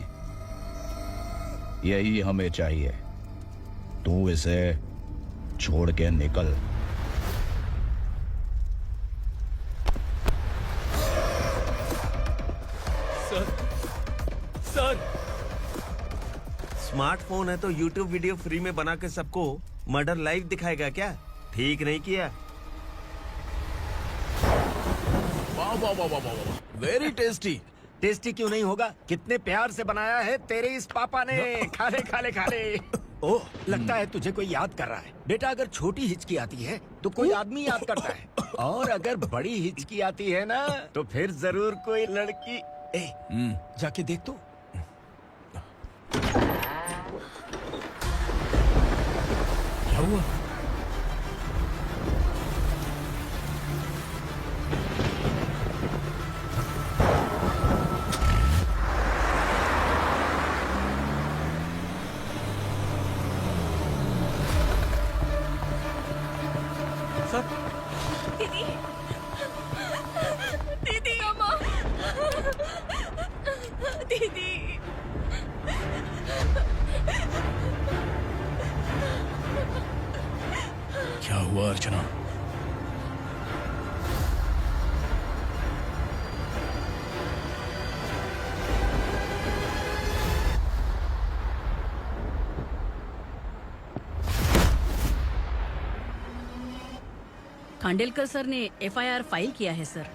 यही हमें चाहिए। तू इसे छोड़ के निकल। सर, स्मार्टफोन है तो YouTube वीडियो फ्री में बना के सबको मर्डर लाइव दिखाएगा क्या? ठीक नहीं किया। वाह वाह वाह वाह वाह, वेरी टेस्टी। टेस्टी क्यों नहीं होगा? कितने प्यार से बनाया है तेरे इस पापा ने। खा ले खा ले खा ले। ओह, लगता है तुझे कोई याद कर रहा है। बेटा, अगर छोटी हिचकी आती है तो कोई आदमी याद करता है, और अगर बड़ी हिचकी आती है ना, तो फिर जरूर कोई लड़की। जाके देख तो। क्या हुआ? दीदी, दीदी, अम्मा, दीदी। क्या हुआ अर्चना? खांडेलकर सर ने FIR फाइल किया है सर।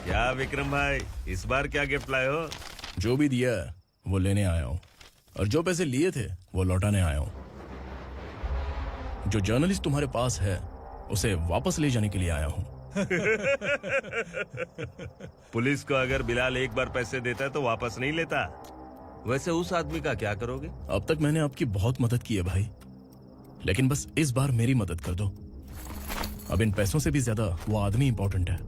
क्या विक्रम भाई, इस बार क्या गिफ्ट लाए हो? जो भी दिया है वो लेने आया हूँ, और जो पैसे लिए थे वो लौटाने आया हूँ। जो जर्नलिस्ट तुम्हारे पास है उसे वापस ले जाने के लिए आया हूँ। पुलिस को अगर बिलाल एक बार पैसे देता है तो वापस नहीं लेता। वैसे उस आदमी का क्या करोगे? अब तक मैंने आपकी बहुत मदद की है भाई, लेकिन बस इस बार मेरी मदद कर दो। अब इन पैसों से भी ज्यादा वो आदमी इंपॉर्टेंट है।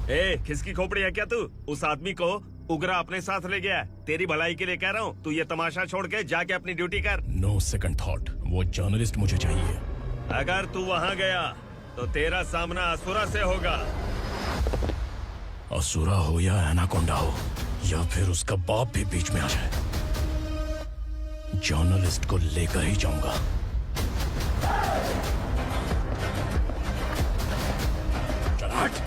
ए, किसकी खोपड़ी है क्या तू? उस आदमी को उगरा अपने साथ ले गया। तेरी भलाई के लिए कह रहा हूँ, तू ये तमाशा छोड़ के जाके अपनी ड्यूटी कर। नो सेकंड थॉट, वो जर्नलिस्ट मुझे चाहिए। अगर तू वहाँ गया तो तेरा सामना असुरा से होगा। असुरा हो या एनाकोंडा हो, या फिर उसका बाप भी बीच में आ जाए, जर्नलिस्ट को लेकर ही जाऊंगा। चल हट।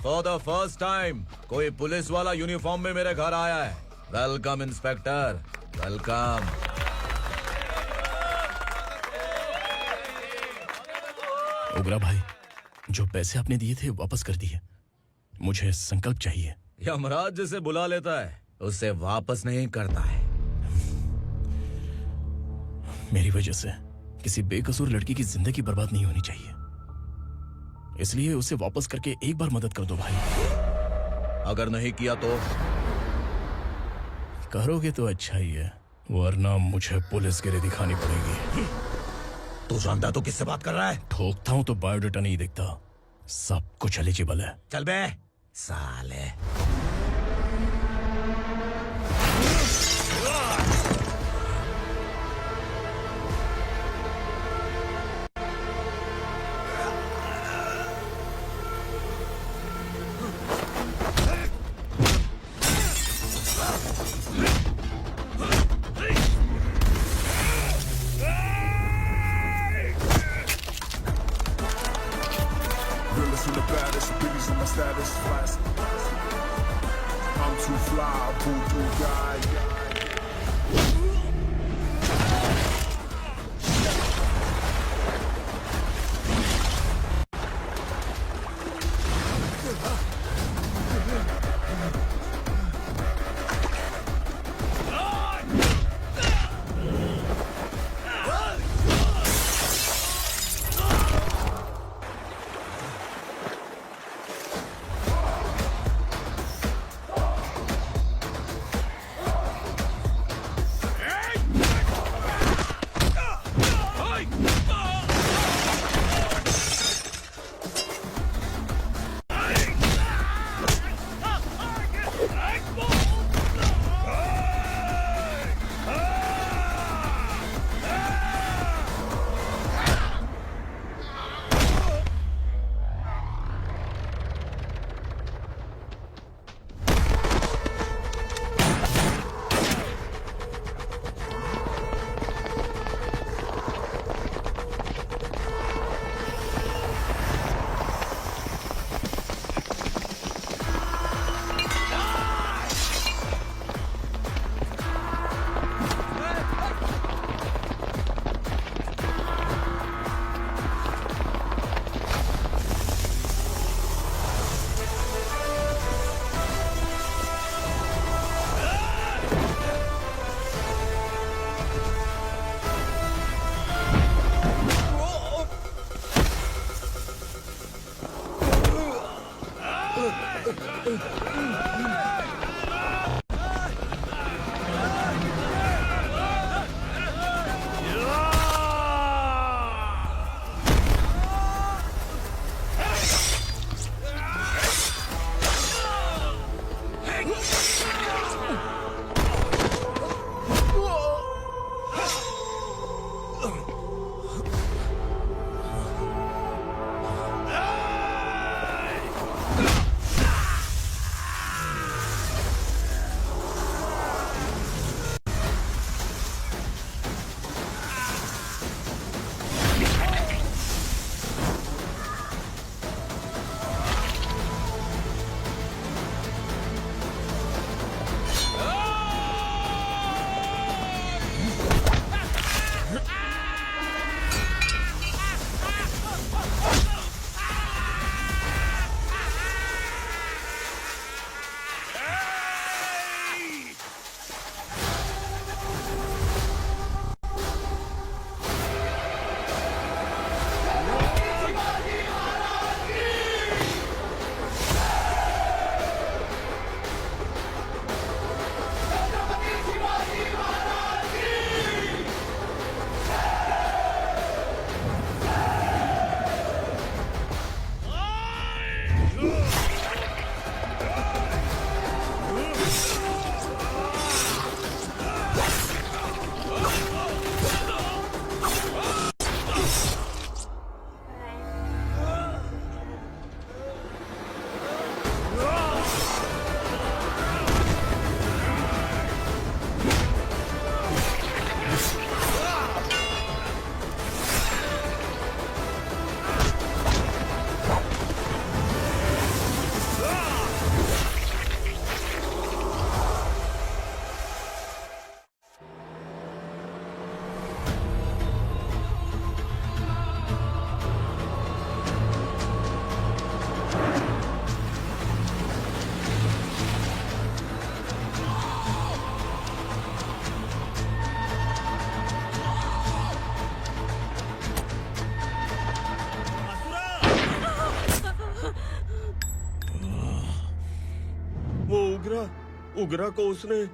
फॉर द फर्स्ट टाइम कोई पुलिस वाला यूनिफॉर्म में मेरे घर आया है। Welcome inspector, welcome. उग्रा भाई, जो पैसे आपने दिए थे वापस कर दिए। मुझे संकल्प चाहिए। यमराज जिसे बुला लेता है उसे वापस नहीं करता है। मेरी वजह से किसी बेकसूर लड़की की जिंदगी बर्बाद नहीं होनी चाहिए, इसलिए उसे वापस करके एक बार मदद कर दो भाई। अगर नहीं किया तो? करोगे तो अच्छा ही है, वरना मुझे पुलिसगिरी दिखानी पड़ेगी। तू जानता तो किससे बात कर रहा है? ठोकता हूं तो बायोडाटा नहीं दिखता, सब कुछ एलिजिबल है। चल बे साले। उगरा को उसने।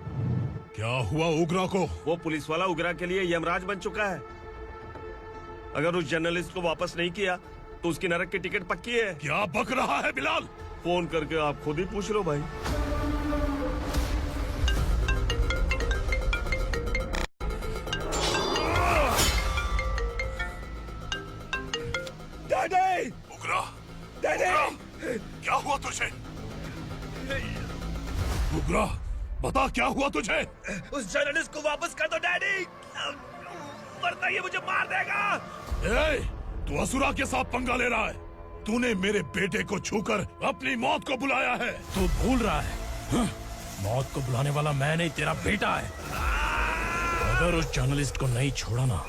क्या हुआ उगरा को? वो पुलिस वाला उगरा के लिए यमराज बन चुका है। अगर उस जर्नलिस्ट को वापस नहीं किया तो उसकी नरक की टिकट पक्की है। क्या बक रहा है बिलाल? फोन करके आप खुद ही पूछ लो भाई। डैडी! उगरा! डैडी! क्या हुआ तुझे? उगरा, बता क्या हुआ तुझे? उस जर्नलिस्ट को वापस कर दो डैडी, वरना ये मुझे मार देगा। तू असुरा के साथ पंगा ले रहा है। तूने मेरे बेटे को छूकर अपनी मौत को बुलाया है। तू भूल रहा है, मौत को बुलाने वाला मैं नहीं, तेरा बेटा है। अगर उस जर्नलिस्ट को नहीं छोड़ा ना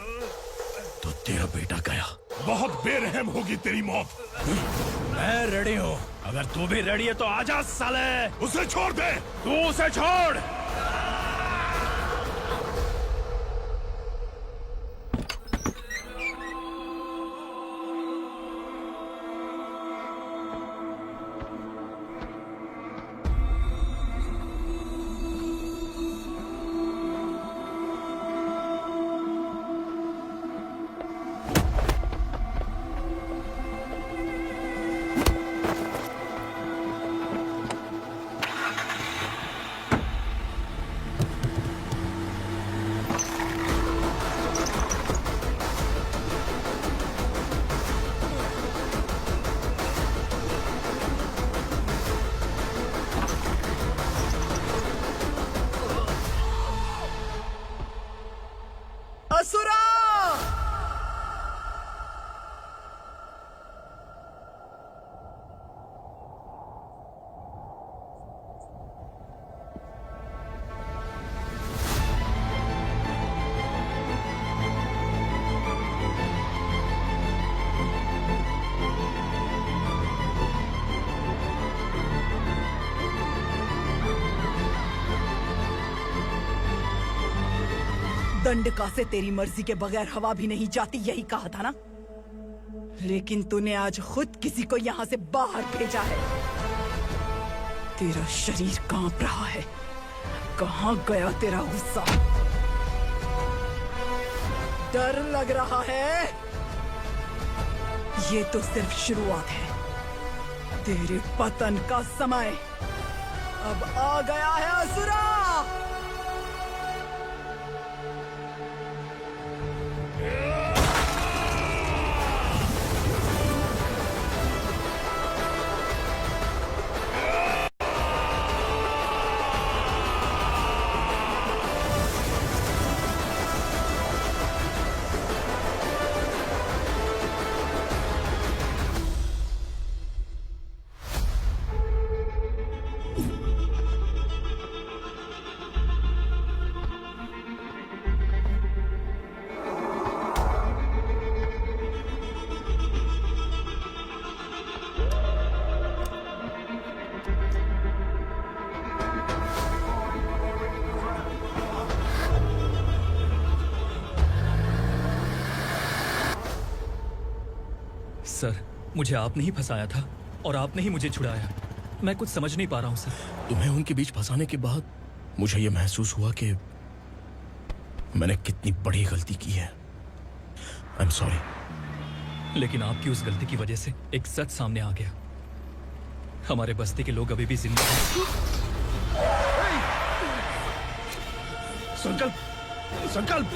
तो तेरा बेटा गया। बहुत बेरहम होगी तेरी मौत। मैं रेडी हूँ, अगर तू भी रेडी है तो आजा साले। उसे छोड़ दे। तू उसे छोड़। असुरा! दंडका से तेरी मर्जी के बगैर हवा भी नहीं जाती, यही कहा था ना? लेकिन तूने आज खुद किसी को यहाँ से बाहर भेजा है। तेरा शरीर कांप रहा है। कहाँ गया तेरा गुस्सा? डर लग रहा है? ये तो सिर्फ शुरुआत है। तेरे पतन का समय अब आ गया है असुरा। सर, मुझे आपने ही फंसाया था और आपने ही मुझे छुड़ाया। मैं कुछ समझ नहीं पा रहा हूँ सर। तुम्हें उनके बीच फंसाने के बाद मुझे यह महसूस हुआ कि मैंने कितनी बड़ी गलती की है। I am sorry. लेकिन आपकी उस गलती की वजह से एक सच सामने आ गया। हमारे बस्ती के लोग अभी भी जिंदा हैं। संकल्प! संकल्प!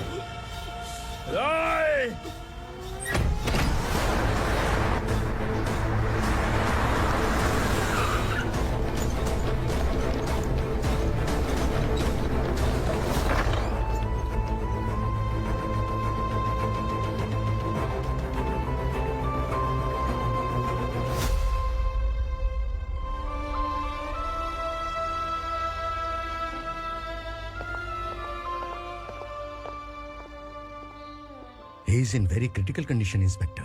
He is in very critical condition, inspector.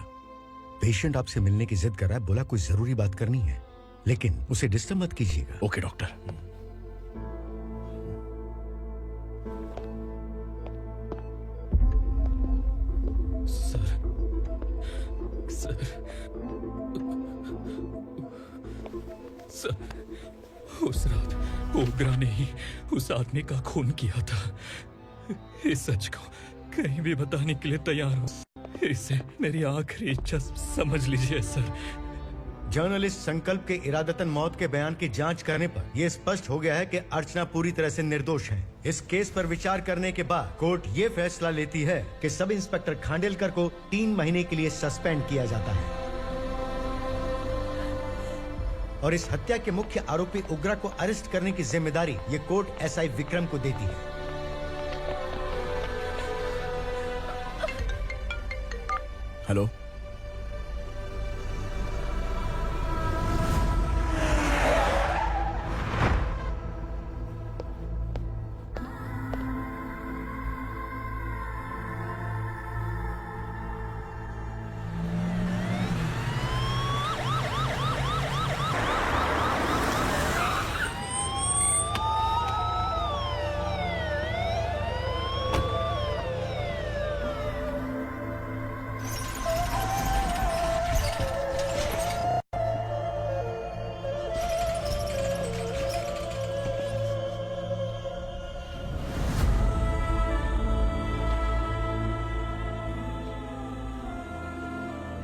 Patient आपसे मिलने की जिद कर रहा है, बोला कोई जरूरी बात करनी है, लेकिन उसे डिस्टर्ब मत कीजिएगा। Okay doctor. सर, उस रात ओग्रा ने ही उस आदमी का खून किया था। इस सच को कहीं भी बताने के लिए तैयार हूँ। इसे मेरी आखिरी इच्छा समझ लीजिए सर। जर्नलिस्ट संकल्प के इरादतन मौत के बयान की जांच करने पर यह स्पष्ट हो गया है कि अर्चना पूरी तरह से निर्दोष है। इस केस पर विचार करने के बाद कोर्ट ये फैसला लेती है कि सब इंस्पेक्टर खांडेलकर को 3 महीने के लिए सस्पेंड किया जाता है और इस हत्या के मुख्य आरोपी उग्रा को अरेस्ट करने की जिम्मेदारी ये कोर्ट एसआई विक्रम को देती है। हेलो,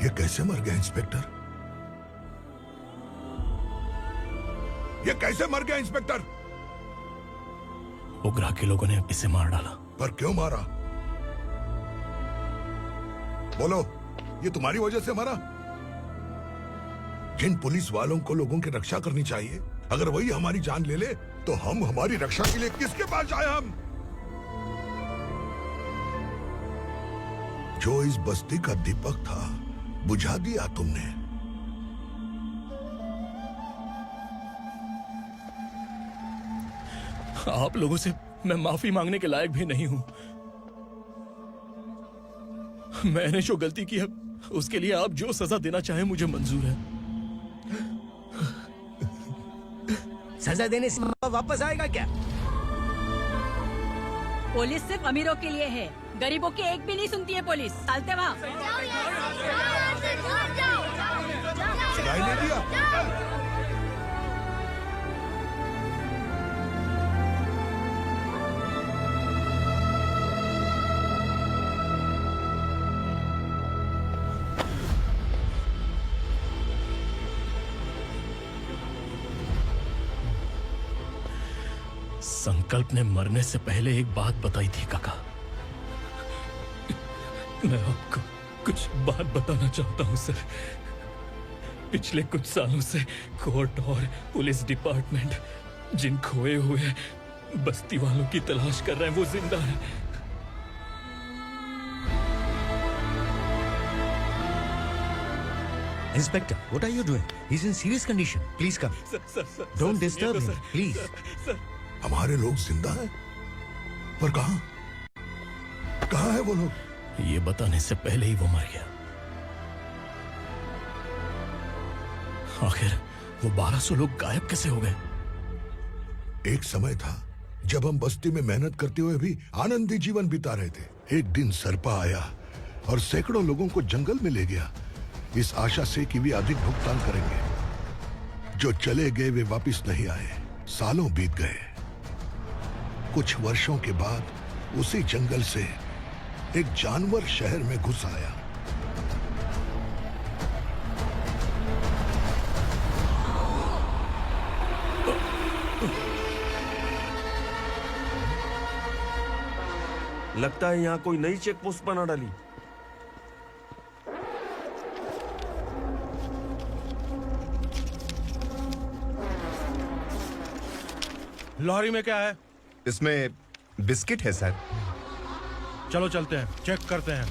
ये कैसे मर गया इंस्पेक्टर? ये कैसे मर गया इंस्पेक्टर? उग्रा के लोगों ने इसे मार डाला। पर क्यों मारा? बोलो, ये तुम्हारी वजह से मरा? जिन पुलिस वालों को लोगों की रक्षा करनी चाहिए, अगर वही हमारी जान ले ले तो हम हमारी रक्षा के लिए किसके पास जाए? हम जो इस बस्ती का दीपक था बुझा दिया तुमने। आप लोगों से मैं माफी मांगने के लायक भी नहीं हूं। मैंने जो गलती की है उसके लिए आप जो सजा देना चाहें मुझे मंजूर है। सजा देने से वापस आएगा क्या? पुलिस सिर्फ अमीरों के लिए है, गरीबों की एक भी नहीं सुनती है पुलिस। चलते वहाँ। सुनाई नहीं दिया? संकल्प ने मरने से पहले एक बात बताई थी काका। मैं आपको कुछ बात बताना चाहता हूं सर। पिछले कुछ सालों से कोर्ट और पुलिस डिपार्टमेंट जिन खोए हुए बस्ती वालों की तलाश कर रहे हैं वो जिंदा है। Inspector, what are you doing? He's in serious condition. Please come. Don't disturb him, please. हमारे लोग जिंदा हैं? पर कहां? कहां है वो लोग? ये बताने से पहले ही वो मर गया। आखिर वो 1200 लोग गायब कैसे हो गए? एक समय था जब हम बस्ती में मेहनत करते हुए भी आनंदी जीवन बिता रहे थे। एक दिन सरपा आया और सैकड़ों लोगों को जंगल में ले गया, इस आशा से कि वे अधिक भुगतान करेंगे। जो चले गए वे वापस नहीं आए। सालों बीत गए। कुछ वर्षों के बाद उसी जंगल से एक जानवर शहर में घुस आया। लगता है यहाँ कोई नई चेक पोस्ट बना डाली। लॉरी में क्या है? इसमें बिस्किट है सर। चलो चलते हैं, चेक करते हैं।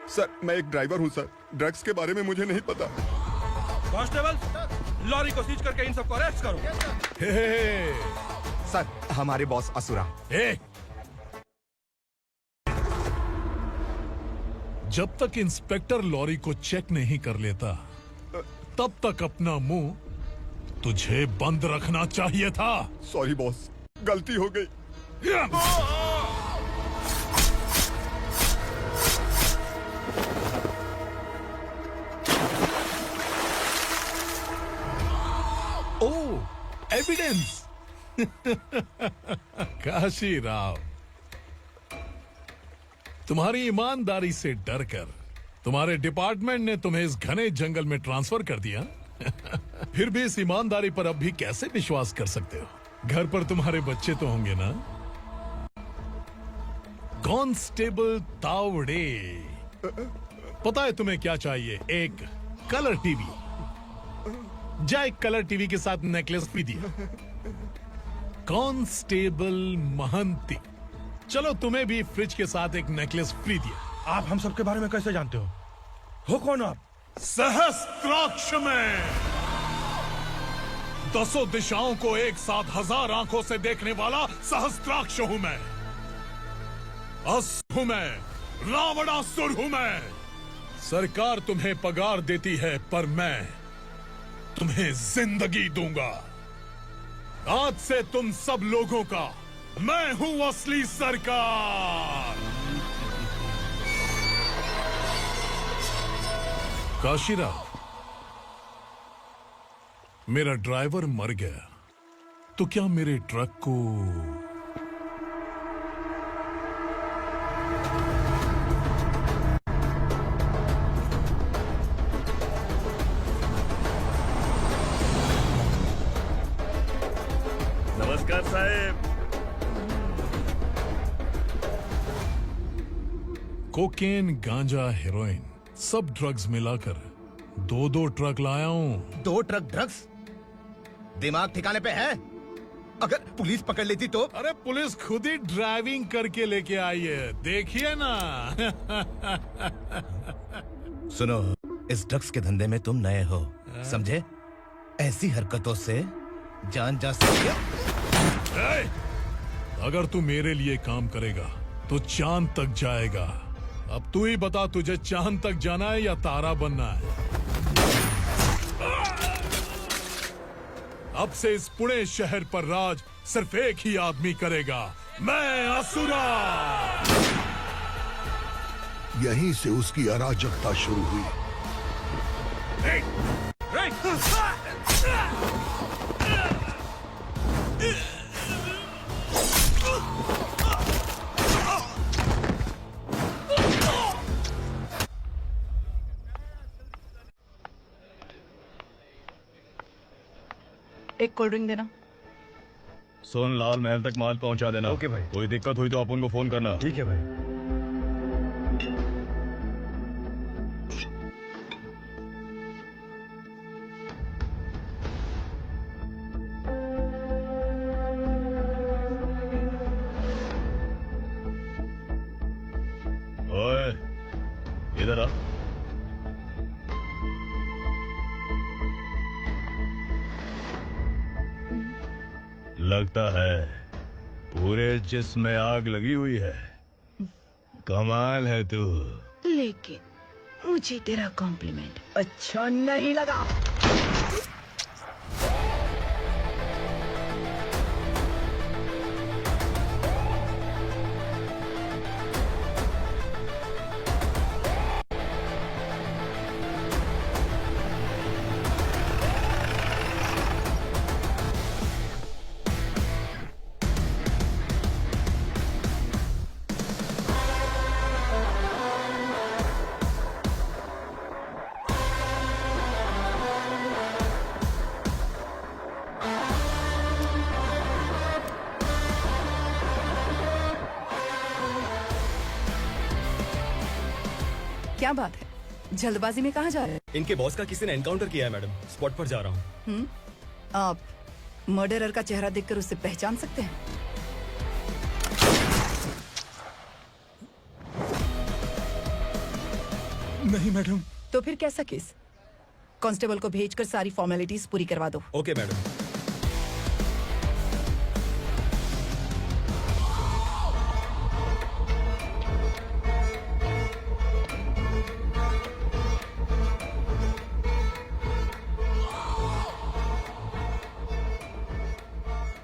सर, मैं एक ड्राइवर हूं सर। ड्रग्स के बारे में मुझे नहीं पता। कांस्टेबल, लॉरी को सीज करके इन सबको अरेस्ट करो। सर, हमारे बॉस असुरा। जब तक इंस्पेक्टर लॉरी को चेक नहीं कर लेता तब तक अपना मुंह तुझे बंद रखना चाहिए था। सॉरी बॉस, गलती हो गई। ओ, एविडेंस। काशी राव, तुम्हारी ईमानदारी से डरकर तुम्हारे डिपार्टमेंट ने तुम्हें इस घने जंगल में ट्रांसफर कर दिया। फिर भी इस ईमानदारी पर अब भी कैसे विश्वास कर सकते हो? घर पर तुम्हारे बच्चे तो होंगे ना? कांस्टेबल तावड़े, पता है तुम्हें क्या चाहिए? एक कलर टीवी। जा एक कलर टीवी के साथ नेकलेस भी दिया। कांस्टेबल महंती, चलो तुम्हें भी फ्रिज के साथ एक नेकलेस फ्री दिया। आप हम सबके बारे में कैसे जानते हो कौन आप? सहस्त्राक्ष में 10 दिशाओं को एक साथ 1000 आंखों से देखने वाला सहस्त्राक्ष हूं मैं। असुर हूं मैं, रावणासुर हूं मैं। सरकार तुम्हें पगार देती है, पर मैं तुम्हें जिंदगी दूंगा। आज से तुम सब लोगों का मैं हूं असली सरकार। काशीराव, मेरा ड्राइवर मर गया तो क्या मेरे ट्रक को नमस्कार साहेब। कोकेन, गांजा, हेरोइन, सब ड्रग्स मिलाकर 2 ट्रक लाया हूं। 2 ट्रक ड्रग्स? दिमाग ठिकाने पे है? अगर पुलिस पकड़ लेती तो? अरे पुलिस खुद ही ड्राइविंग करके लेके आई है, देखिए ना। सुनो, इस ड्रग्स के धंधे में तुम नए हो, समझे? ऐसी हरकतों से जान जा सकती है। अगर तू मेरे लिए काम करेगा तो चांद तक जाएगा। अब तू ही बता, तुझे चांद तक जाना है या तारा बनना है? अब से इस पुणे शहर पर राज सिर्फ एक ही आदमी करेगा, मैं असुरा। यहीं से उसकी अराजकता शुरू हुई। एक कोल्ड ड्रिंक देना। सोनलाल महल तक माल पहुंचा देना। ओके भाई। कोई दिक्कत हुई तो अपन को फोन करना। ठीक है भाई। ओए, इधर आ। लगता है पूरे जिस्म में आग लगी हुई है। कमाल है तू। लेकिन मुझे तेरा कॉम्प्लीमेंट अच्छा नहीं लगा। क्या बात है, जल्दबाजी में कहाँ जा रहे हैं? इनके बॉस का किसी ने एनकाउंटर किया है मैडम, स्पॉट पर जा रहा हूँ। आप मर्डरर का चेहरा देखकर उसे पहचान सकते हैं? नहीं मैडम। तो फिर कैसा केस? कांस्टेबल को भेजकर सारी फॉर्मेलिटीज पूरी करवा दो। Okay madam.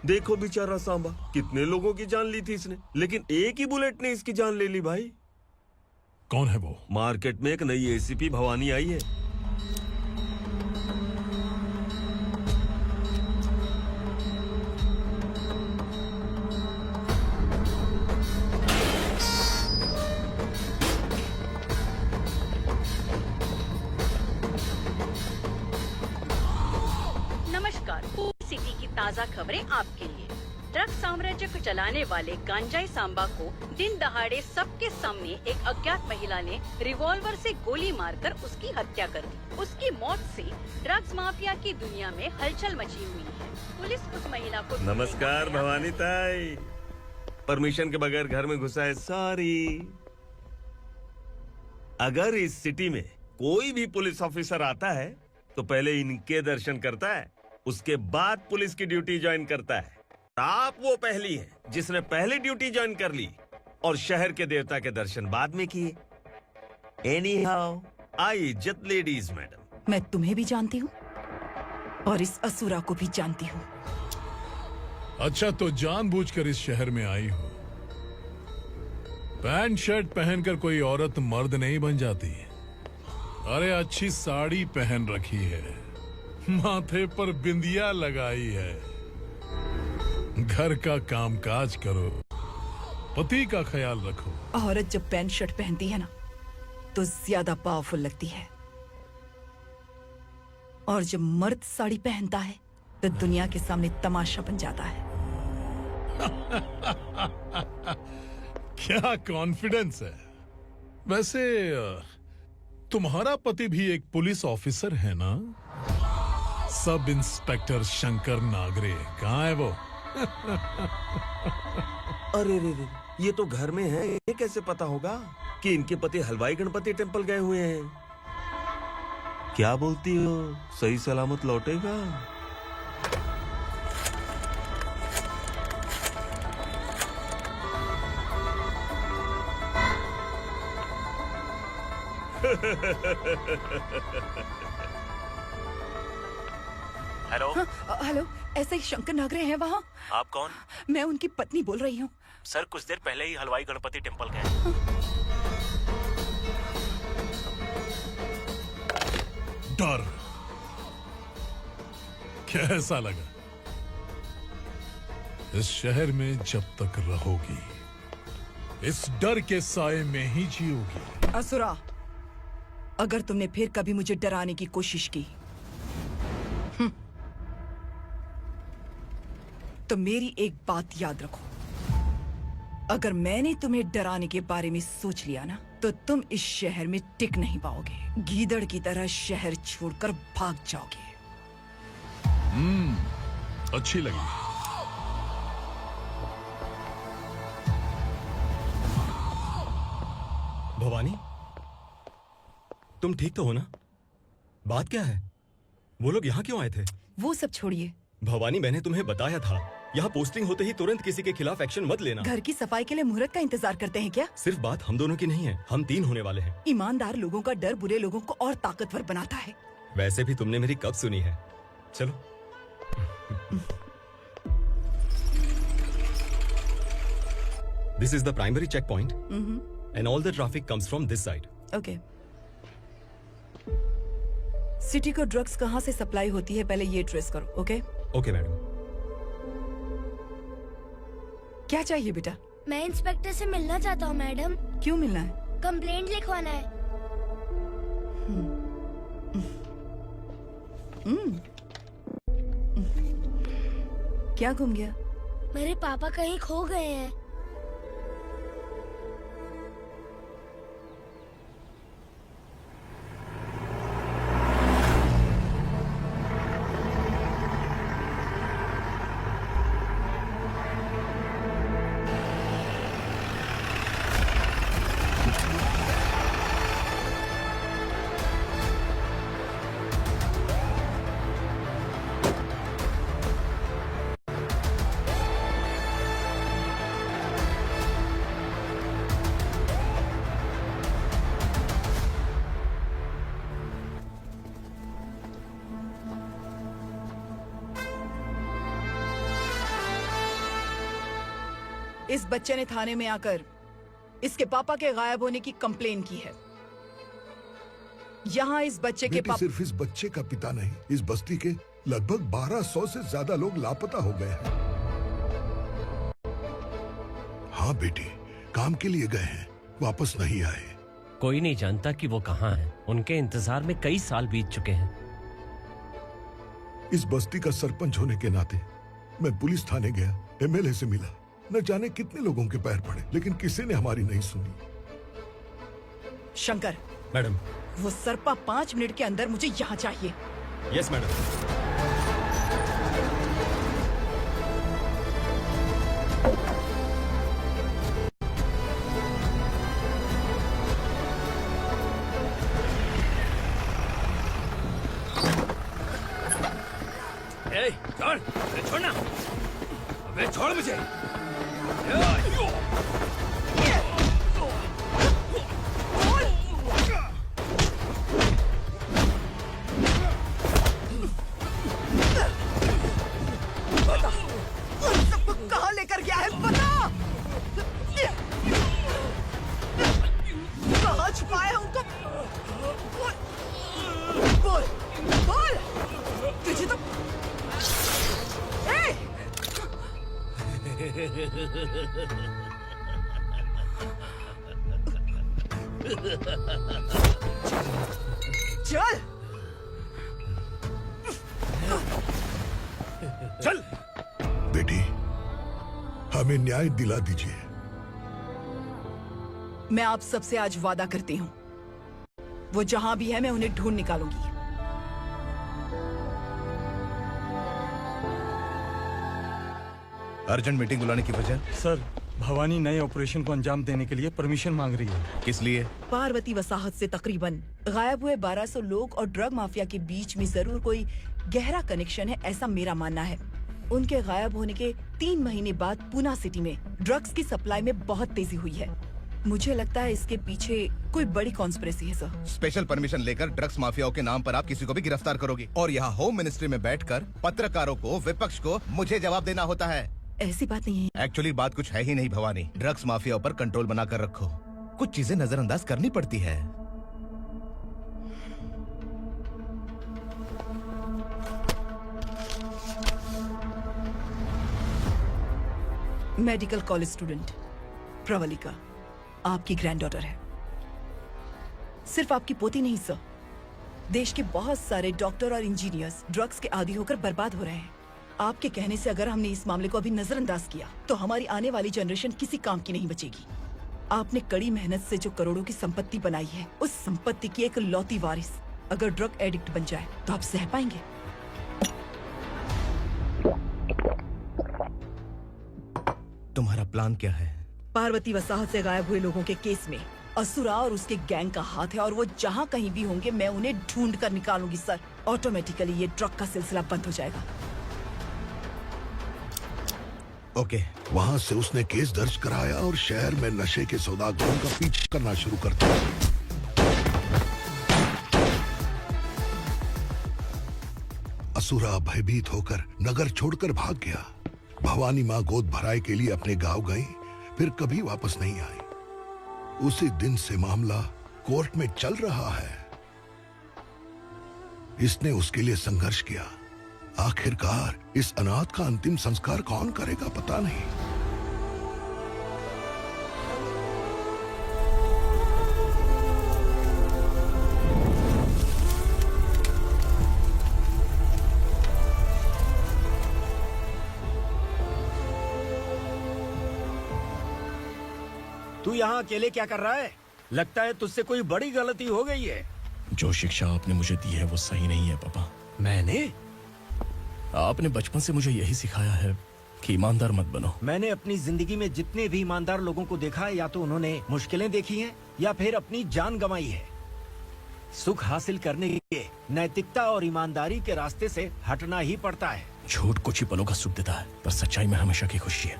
देखो बेचारा सांबा, कितने लोगों की जान ली थी इसने, लेकिन एक ही बुलेट ने इसकी जान ले ली भाई। कौन है वो? मार्केट में एक नई एसीपी भवानी आई है। सिटी की ताज़ा खबरें आपके लिए। ड्रग्स साम्राज्य को चलाने वाले गांजाई सांबा को दिन दहाड़े सबके सामने एक अज्ञात महिला ने रिवॉल्वर से गोली मारकर उसकी हत्या कर दी। उसकी मौत से ड्रग्स माफिया की दुनिया में हलचल मची हुई है। पुलिस उस महिला को नमस्कार भवानी ताई, परमिशन के बगैर घर में घुसा है, सॉरी। अगर इस सिटी में कोई भी पुलिस ऑफिसर आता है तो पहले इनके दर्शन करता है, उसके बाद पुलिस की ड्यूटी ज्वाइन करता है। आप वो पहली हैं जिसने पहले ड्यूटी ज्वाइन कर ली और शहर के देवता के दर्शन बाद में किए। एनीहाउ, आई इज्जत लेडीज मैडम। मैं तुम्हें भी जानती हूँ और इस असुरा को भी जानती हूँ। अच्छा, तो जानबूझकर इस शहर में आई हो। पैंट शर्ट पहनकर कोई औरत मर्द नहीं बन जाती। अरे अच्छी साड़ी पहन रखी है, माथे पर बिंदिया लगाई है, घर का कामकाज करो, पति का ख्याल रखो। औरत जब पैंट शर्ट पहनती है ना तो ज्यादा पावरफुल लगती है, और जब मर्द साड़ी पहनता है तो दुनिया के सामने तमाशा बन जाता है। क्या कॉन्फिडेंस है। वैसे तुम्हारा पति भी एक पुलिस ऑफिसर है ना? सब इंस्पेक्टर शंकर नागरे, कहाँ है वो? अरे रे रे, ये तो घर में है, ये कैसे पता होगा कि इनके पति हलवाई गणपति टेम्पल गए हुए हैं? क्या बोलती हो, सही सलामत लौटेगा? हेलो। हेलो, ऐसे ही शंकर नागरे हैं वहाँ? आप कौन? मैं उनकी पत्नी बोल रही हूँ। सर कुछ देर पहले ही हलवाई गणपति टेम्पल गए। डर कैसा लगा? इस शहर में जब तक रहोगी इस डर के साए में ही जियोगी। असुरा, अगर तुमने फिर कभी मुझे डराने की कोशिश की तो मेरी एक बात याद रखो, अगर मैंने तुम्हें डराने के बारे में सोच लिया ना तो तुम इस शहर में टिक नहीं पाओगे। गीदड़ की तरह शहर छोड़कर भाग जाओगे। अच्छी लगी। भवानी, तुम ठीक तो हो ना? बात क्या है? वो लोग यहाँ क्यों आए थे? वो सब छोड़िए। भवानी, मैंने तुम्हें बताया था, यहाँ पोस्टिंग होते ही तुरंत किसी के खिलाफ एक्शन मत लेना। घर की सफाई के लिए मुहूर्त का इंतजार करते हैं क्या? सिर्फ बात हम दोनों की नहीं है, हम 3 होने वाले हैं। ईमानदार लोगों का डर बुरे लोगों को और ताकतवर बनाता है। वैसे भी तुमने मेरी कब सुनी है। चलो। This is the primary checkpoint, and all the traffic comes from this side. Okay. City को ड्रग्स कहाँ से सप्लाई होती है पहले ये ट्रेस करो, ओके? Okay madam. क्या चाहिए बेटा? मैं इंस्पेक्टर से मिलना चाहता हूँ मैडम। क्यों मिलना है? कंप्लेंट लिखवाना है। क्या घूम गया? मेरे पापा कहीं खो गए हैं। इस बच्चे ने थाने में आकर इसके पापा के गायब होने की कंप्लेन की है। यहाँ इस बच्चे के पापा सिर्फ इस बच्चे का पिता नहीं, इस बस्ती के लगभग 1200 से ज्यादा लोग लापता हो गए हैं। हाँ बेटी, काम के लिए गए हैं, वापस नहीं आए। कोई नहीं जानता कि वो कहाँ हैं। उनके इंतजार में कई साल बीत चुके हैं। इस बस्ती का सरपंच होने के नाते मैं पुलिस थाने गया, एमएलए से मिला, न जाने कितने लोगों के पैर पड़े, लेकिन किसी ने हमारी नहीं सुनी। शंकर, मैडम। वो सरपा 5 मिनट के अंदर मुझे यहाँ चाहिए। Yes madam. छोड़, अरे छोड़ना, अबे छोड़ मुझे। कहाँ लेकर गया है बता। कहाँ छुपाया उनको? बोल, बोल। तुझे तो चल चल बेटी, हमें न्याय दिला दीजिए। मैं आप सबसे आज वादा करती हूँ, वो जहां भी है मैं उन्हें ढूंढ निकालूंगी। अर्जेंट मीटिंग बुलाने की वजह? सर, भवानी नए ऑपरेशन को अंजाम देने के लिए परमिशन मांग रही है। किस लिए? पार्वती वसाहत से तकरीबन गायब हुए 1200 लोग और ड्रग माफिया के बीच में जरूर कोई गहरा कनेक्शन है, ऐसा मेरा मानना है। उनके गायब होने के 3 महीने बाद पूना सिटी में ड्रग्स की सप्लाई में बहुत तेजी हुई है। मुझे लगता है इसके पीछे कोई बड़ी कॉन्स्पिरेसी है सर। स्पेशल परमिशन लेकर ड्रग्स माफियाओं के नाम पर आप किसी को भी गिरफ्तार करोगे और यहाँ होम मिनिस्ट्री में बैठकर पत्रकारों को, विपक्ष को मुझे जवाब देना होता है। ऐसी बात नहीं है। एक्चुअली बात कुछ है ही नहीं भवानी। ड्रग्स माफियाओं पर कंट्रोल बनाकर रखो, कुछ चीजें नजरअंदाज करनी पड़ती है। मेडिकल कॉलेज स्टूडेंट प्रवलिका आपकी ग्रैंडडॉटर है। सिर्फ आपकी पोती नहीं सर, देश के बहुत सारे डॉक्टर और इंजीनियर्स ड्रग्स के आदी होकर बर्बाद हो रहे हैं। आपके कहने से अगर हमने इस मामले को अभी नजरअंदाज किया तो हमारी आने वाली जनरेशन किसी काम की नहीं बचेगी। आपने कड़ी मेहनत से जो करोड़ों की संपत्ति बनाई है, उस संपत्ति की एक लौती वारिस अगर ड्रग एडिक्ट बन जाए तो आप सह पाएंगे? तुम्हारा प्लान क्या है? पार्वती वसाहत से गायब हुए लोगों के केस में असुरा और उसके गैंग का हाथ है और वो जहाँ कहीं भी होंगे मैं उन्हें ढूंढ कर निकालूंगी सर। ऑटोमेटिकली ये ड्रग का सिलसिला बंद हो जाएगा। ओके। वहाँ से उसने केस दर्ज कराया और शहर में नशे के सौदागरों का पीछा करना शुरू कर दिया। असुरा भयभीत होकर नगर छोड़कर भाग गया। भवानी माँ गोद भराई के लिए अपने गांव गई, फिर कभी वापस नहीं आई। उसी दिन से मामला कोर्ट में चल रहा है। इसने उसके लिए संघर्ष किया। आखिरकार इस अनाथ का अंतिम संस्कार कौन करेगा पता नहीं। तू यहाँ अकेले क्या कर रहा है? लगता है तुझसे कोई बड़ी गलती हो गई है। जो शिक्षा आपने मुझे दी है वो सही नहीं है पापा। मैंने? आपने बचपन से मुझे यही सिखाया है कि ईमानदार मत बनो। मैंने अपनी जिंदगी में जितने भी ईमानदार लोगों को देखा है, या तो उन्होंने मुश्किलें देखी हैं या फिर अपनी जान गंवाई है। सुख हासिल करने के लिए नैतिकता और ईमानदारी के रास्ते से हटना ही पड़ता है। झूठ कुछ ही पलों का सुख देता है, पर सच्चाई में हमेशा की खुशी है।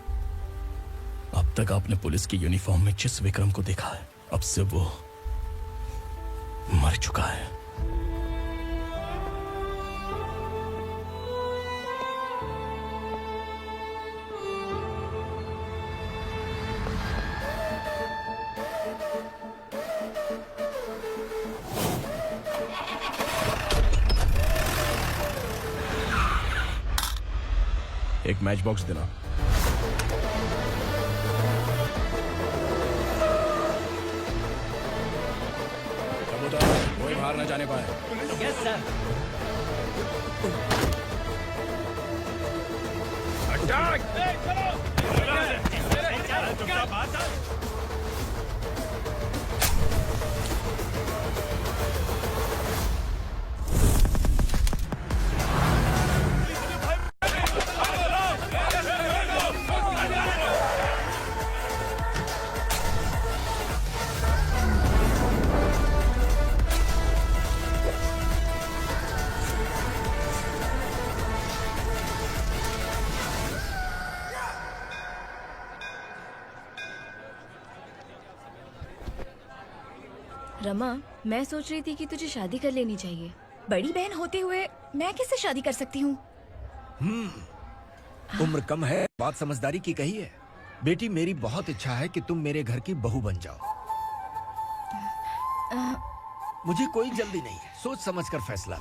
अब तक आपने पुलिस की यूनिफॉर्म में जिस विक्रम को देखा है, अब से वो मर चुका है। एक मैच बॉक्स देना। कोई बाहर न जाने पाए। Yes sir. रमा, मैं सोच रही थी कि तुझे शादी कर लेनी चाहिए। बड़ी बहन होते हुए मैं कैसे शादी कर सकती हूँ? उम्र कम है, बात समझदारी की कही है। बेटी, मेरी बहुत इच्छा है कि तुम मेरे घर की बहू बन जाओ। मुझे कोई जल्दी नहीं है, सोच समझ कर फैसला।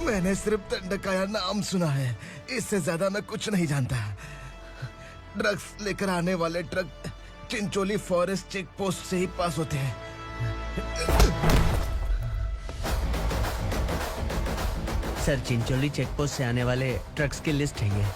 मैंने सिर्फ दंडकाया नाम सुना है, इससे ज्यादा मैं कुछ नहीं जानता। ड्रग्स लेकर आने वाले truck Chincholi forest check post से ही पास होते हैं। सर, चिंचोली चेक पोस्ट से आने वाले ट्रक्स की लिस्ट है ये।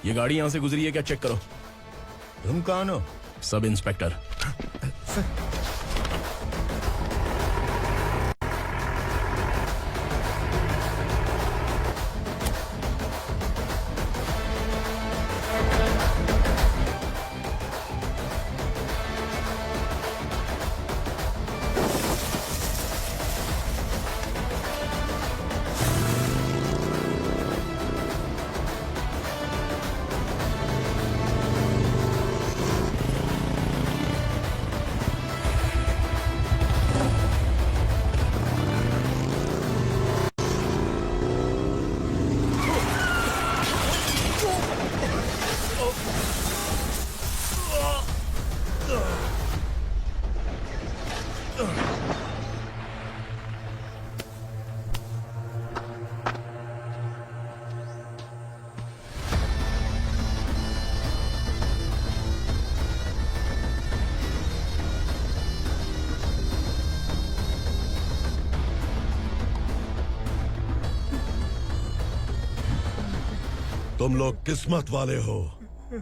ये गाड़ी यहाँ से गुजरी है क्या, चेक करो। तुम कौन हो? Sub inspector. तुम लोग किस्मत वाले हो,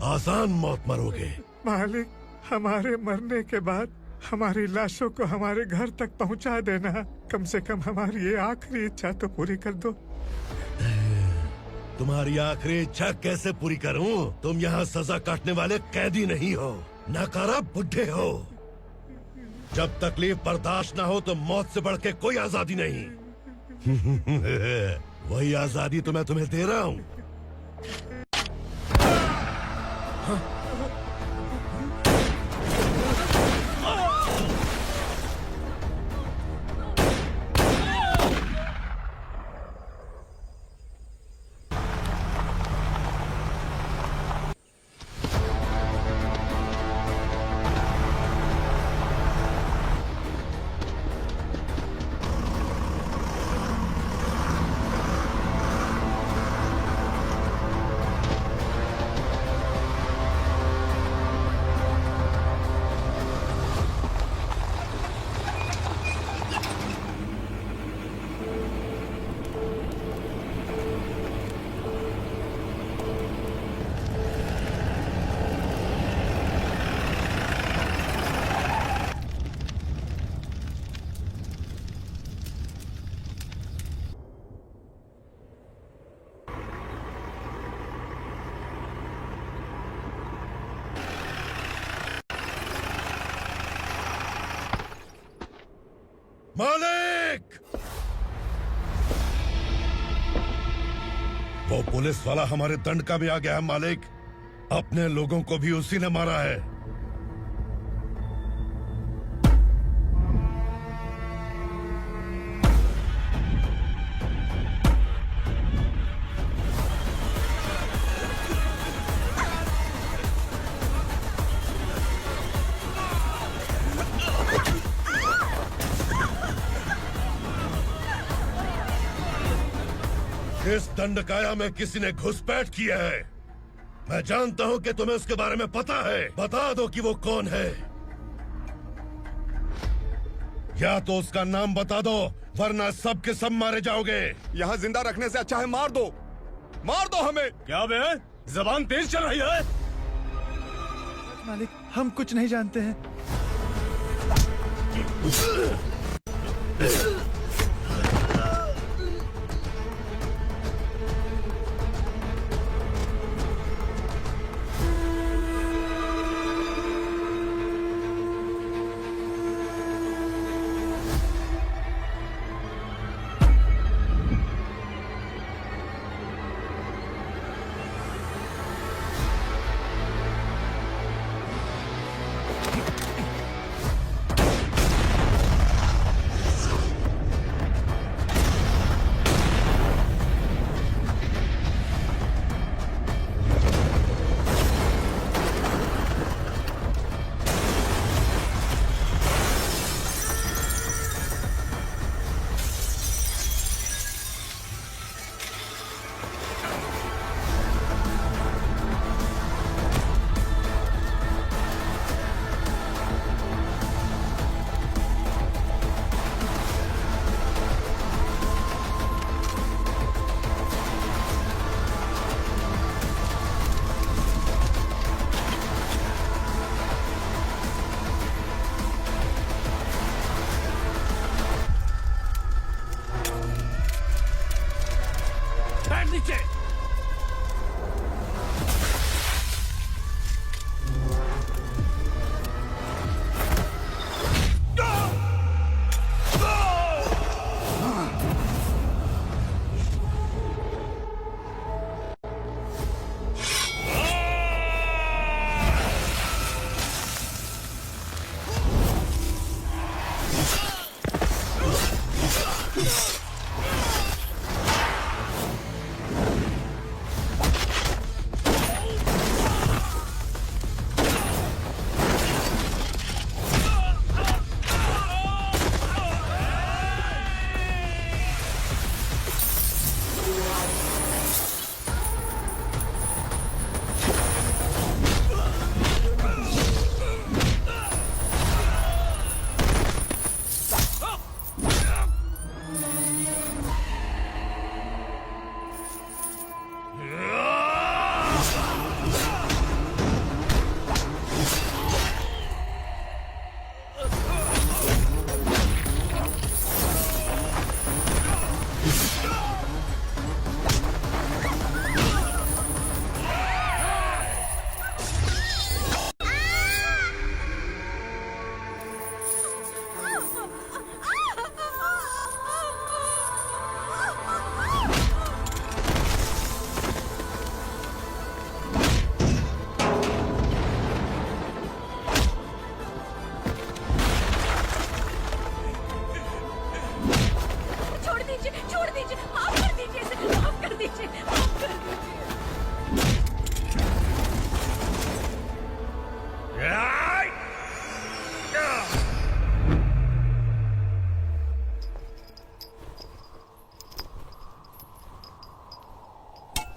आसान मौत मरोगे। मालिक, हमारे मरने के बाद हमारी लाशों को हमारे घर तक पहुंचा देना। कम से कम हमारी ये आखिरी इच्छा तो पूरी कर दो। तुम्हारी आखिरी इच्छा कैसे पूरी करूं? तुम यहाँ सजा काटने वाले कैदी नहीं हो, नकारा बुढ़े हो। जब तकलीफ बर्दाश्त ना हो तो मौत से बढ़ के कोई आजादी नहीं। वही आजादी तो मैं तुम्हें दे रहा हूँ। मालिक! वो पुलिस वाला हमारे दंडका में आ गया है मालिक। अपने लोगों को भी उसी ने मारा है। इस दंडकाया में किसी ने घुसपैठ किया है। मैं जानता हूं कि तुम्हें उसके बारे में पता है। बता दो कि वो कौन है। या तो उसका नाम बता दो, वरना सब के सब मारे जाओगे। यहाँ जिंदा रखने से अच्छा है मार दो हमें। क्या बे? जबान तेज चल रही है। मालिक, हम कुछ नहीं जानते हैं।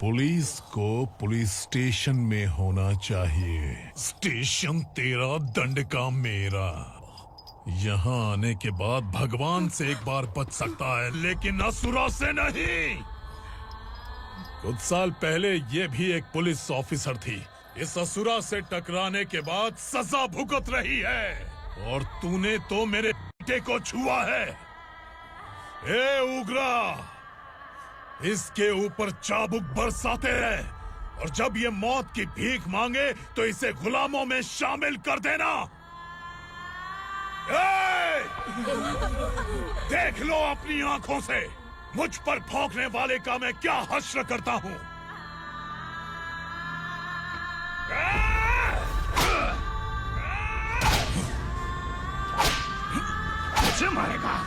पुलिस को पुलिस स्टेशन में होना चाहिए। स्टेशन तेरा, दंड का मेरा। यहाँ आने के बाद भगवान से एक बार बच सकता है, लेकिन असुरा से नहीं। कुछ साल पहले ये भी एक पुलिस ऑफिसर थी। इस असुरा से टकराने के बाद सजा भुगत रही है, और तूने तो मेरे बेटे को छुआ है। ए उग्रा, इसके ऊपर चाबुक बरसाते हैं, और जब ये मौत की भीख मांगे तो इसे गुलामों में शामिल कर देना। देख लो अपनी आंखों से मुझ पर भौंकने वाले का मैं क्या हश्र करता हूँ। मुझे मारेगा।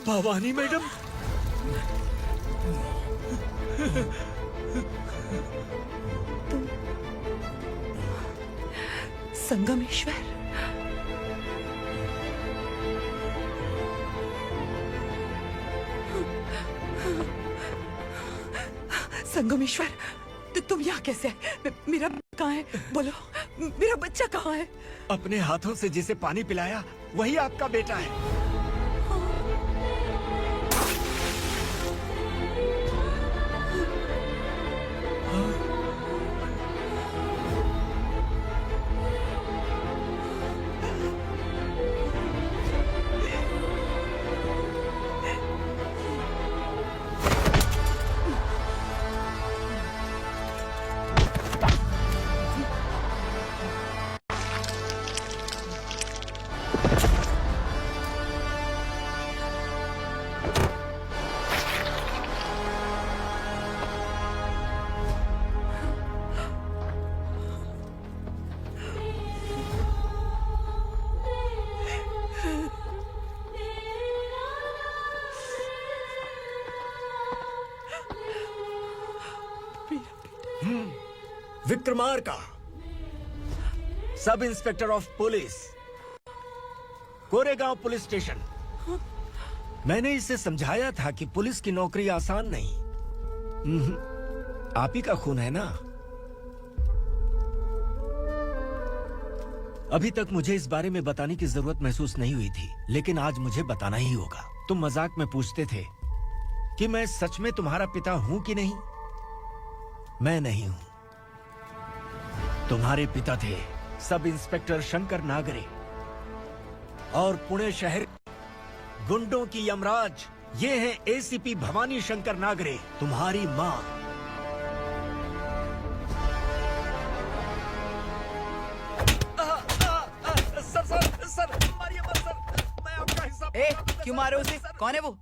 भवानी मैडम, संगमेश्वर, संगमेश्वर, तो तुम यहाँ कैसे आए? मेरा कहाँ है? बोलो, मेरा बच्चा कहाँ है? अपने हाथों से जिसे पानी पिलाया वही आपका बेटा है। Vikramarka, sub inspector of police, Koregaon police station. मैंने इसे समझाया था कि पुलिस की नौकरी आसान नहीं। आप ही का खून है ना? अभी तक मुझे इस बारे में बताने की जरूरत महसूस नहीं हुई थी, लेकिन आज मुझे बताना ही होगा। तुम मजाक में पूछते थे कि मैं सच में तुम्हारा पिता हूं कि नहीं। मैं नहीं हूं। तुम्हारे पिता थे सब इंस्पेक्टर शंकर नागरे, और पुणे शहर गुंडों की यमराज ये हैं एसीपी भवानी शंकर नागरे, तुम्हारी मां। सर, मारिए मत सर, मैं आपका हिस्सा। क्यों मारे उसे? कौन है वो?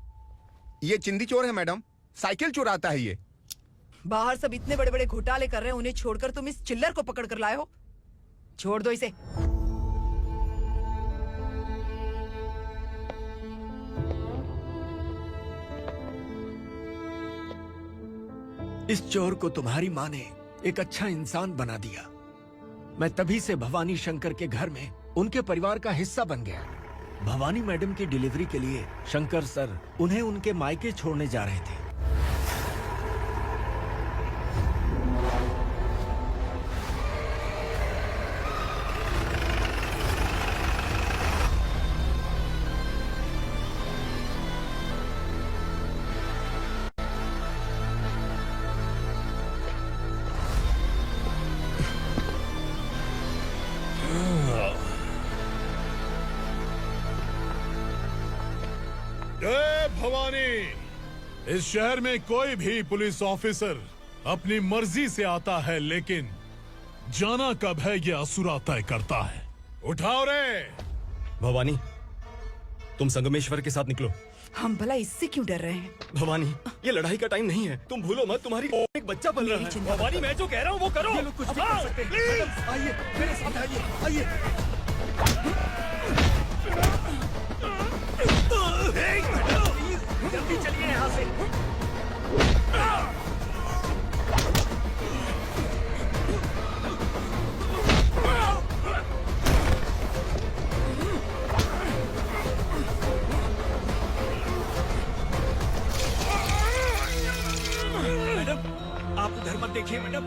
ये चिंदी चोर है मैडम, साइकिल चुराता है ये। बाहर सब इतने बड़े बड़े घोटाले कर रहे हैं, उन्हें छोड़कर तुम इस चिल्लर को पकड़ कर लाए हो। छोड़ दो इसे। इस चोर को तुम्हारी माँ ने एक अच्छा इंसान बना दिया। मैं तभी से भवानी शंकर के घर में उनके परिवार का हिस्सा बन गया। भवानी मैडम की डिलीवरी के लिए शंकर सर उन्हें उनके मायके छोड़ने जा रहे थे। जय भवानी। इस शहर में कोई भी पुलिस ऑफिसर अपनी मर्जी से आता है, लेकिन जाना कब है ये असुरा तय करता है। उठाओ रे। भवानी, तुम संगमेश्वर के साथ निकलो। हम भला इससे क्यों डर रहे हैं? भवानी, ये लड़ाई का टाइम नहीं है। तुम भूलो मत, तुम्हारी एक बच्चा पल रहा है। भवानी, मैं जो कह रहा हूँ वो करो। ये लोग कुछ भी कर सकते हैं। आइए मेरे साथ आइए। जल्दी चलिए यहाँ से। मैडम, आप उधर मत देखिए मैडम।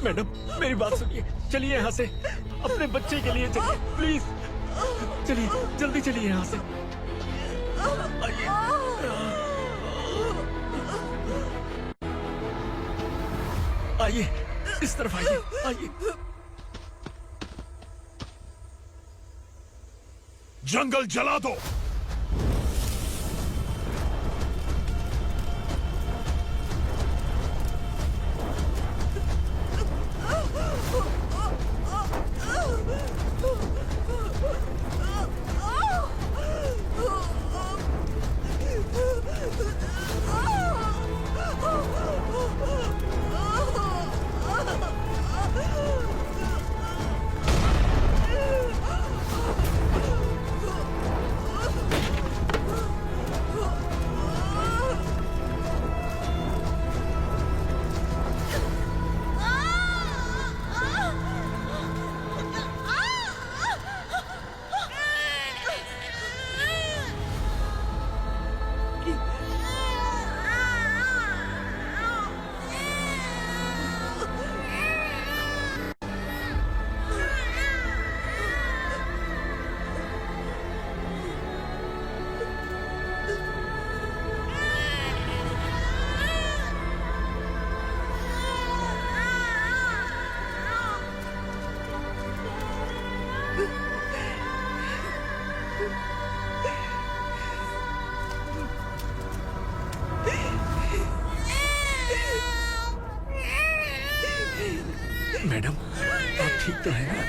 मैडम, मेरी बात सुनिए। चलिए यहाँ से, अपने बच्चे के लिए चलिए प्लीज। चलिए, जल्दी चलिए यहाँ से। आइए, इस तरफ आइए। जंगल जला दो। मैडम, आप ठीक तो है ना?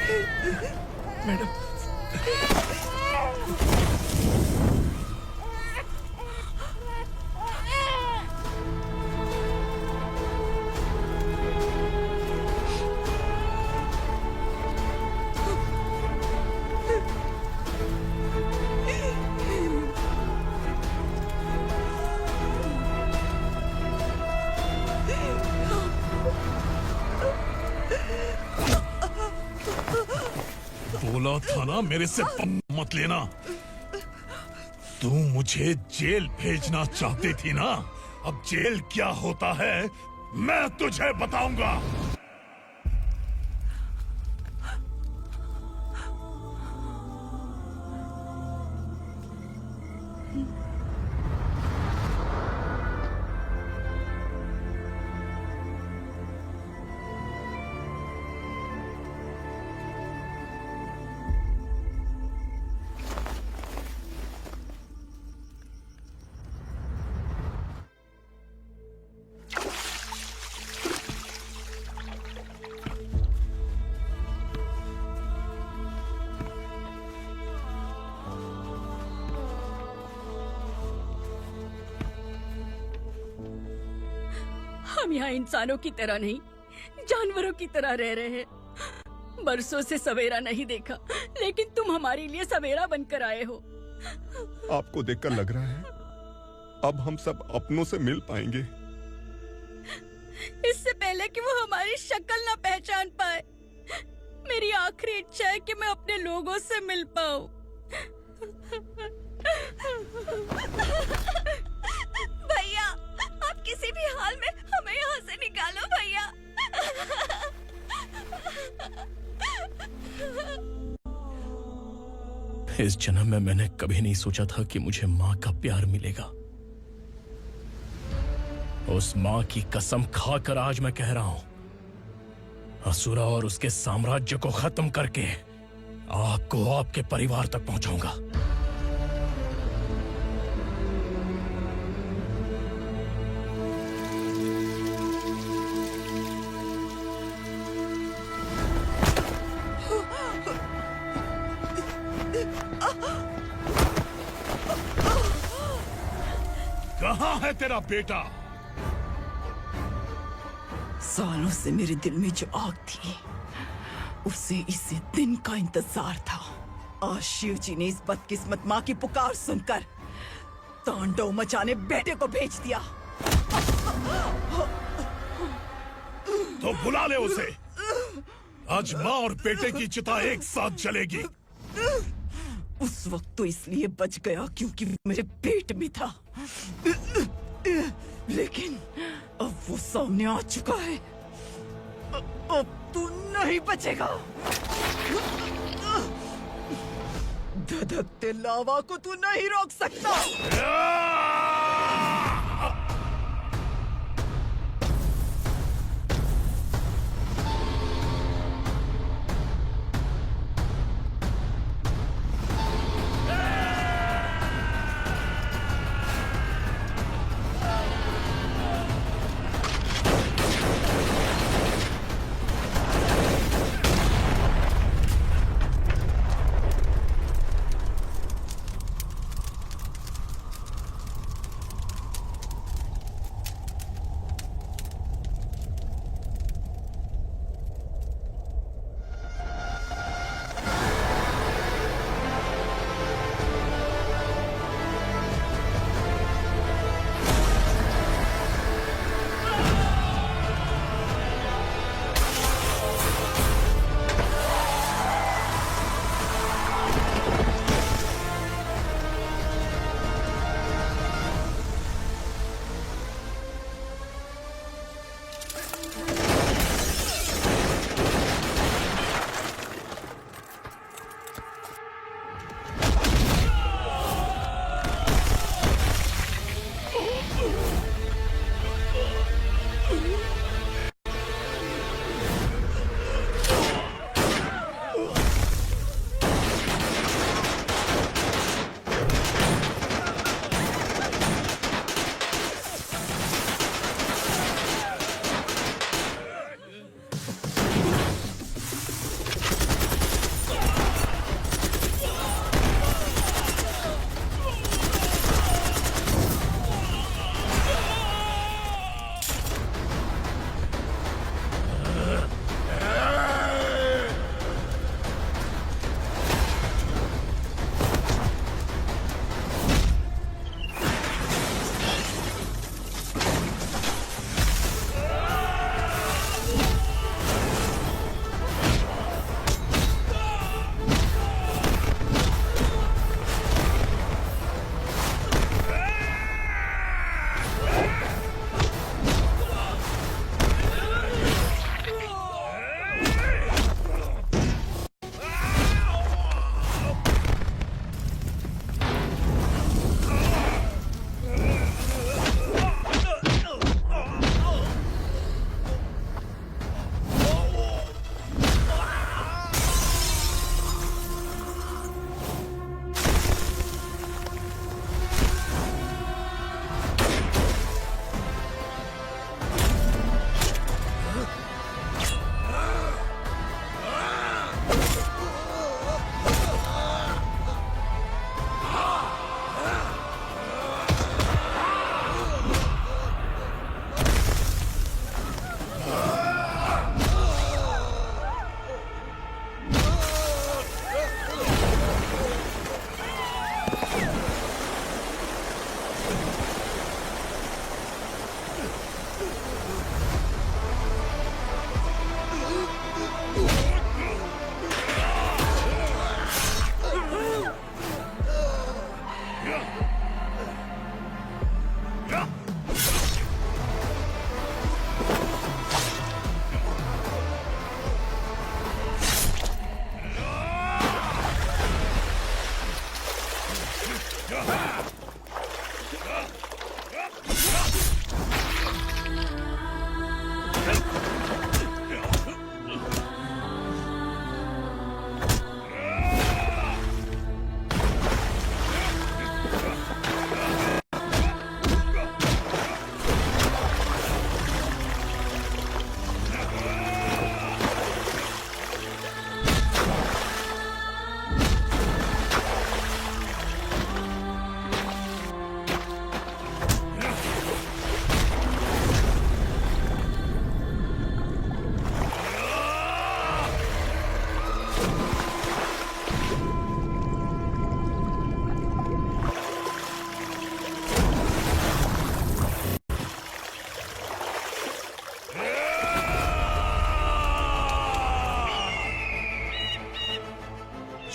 मैडम, बोला था ना मेरे से मत लेना। तू मुझे जेल भेजना चाहती थी ना? अब जेल क्या होता है मैं तुझे बताऊंगा। हम यहाँ इंसानों की तरह नहीं, जानवरों की तरह रह रहे हैं। बरसों से सवेरा नहीं देखा, लेकिन तुम हमारे लिए सवेरा बनकर आए हो। आपको देखकर लग रहा है अब हम सब अपनों से मिल पाएंगे। इससे पहले कि वो हमारी शक्ल ना पहचान पाए, मेरी आखिरी इच्छा है कि मैं अपने लोगों से मिल पाऊं। भैया, आप किसी भी हाल में हमें यहाँ से निकालो भैया। इस जन्म में मैंने कभी नहीं सोचा था कि मुझे माँ का प्यार मिलेगा। उस माँ की कसम खाकर आज मैं कह रहा हूं, असुरा और उसके साम्राज्य को खत्म करके आपको आपके परिवार तक पहुंचाऊंगा। कहाँ है तेरा बेटा? सालों से मेरे दिल में जो आग थी, उसे इसी दिन का इंतजार था। आज शिव जी ने इस बदकिस्मत माँ की पुकार सुनकर तांडव मचाने बेटे को भेज दिया। तो बुला ले उसे। आज माँ और बेटे की चिता एक साथ जलेगी। उस वक्त तो इसलिए बच गया क्योंकि मेरे पेट में था, लेकिन अब वो सामने आ चुका है। अब तू नहीं बचेगा। धधकते लावा को तू नहीं रोक सकता।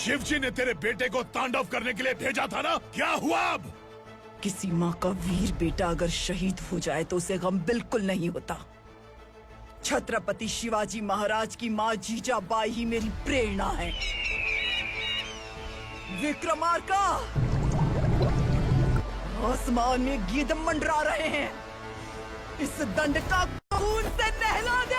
शिवजी ने तेरे बेटे को तांडव करने के लिए भेजा था ना, क्या हुआ अब? किसी माँ का वीर बेटा अगर शहीद हो जाए तो उसे गम बिल्कुल नहीं होता। छत्रपति शिवाजी महाराज की माँ जीजाबाई ही मेरी प्रेरणा है। विक्रमार्का, आसमान में गीत मंडरा रहे हैं, इस दंड का खून से नहला दे।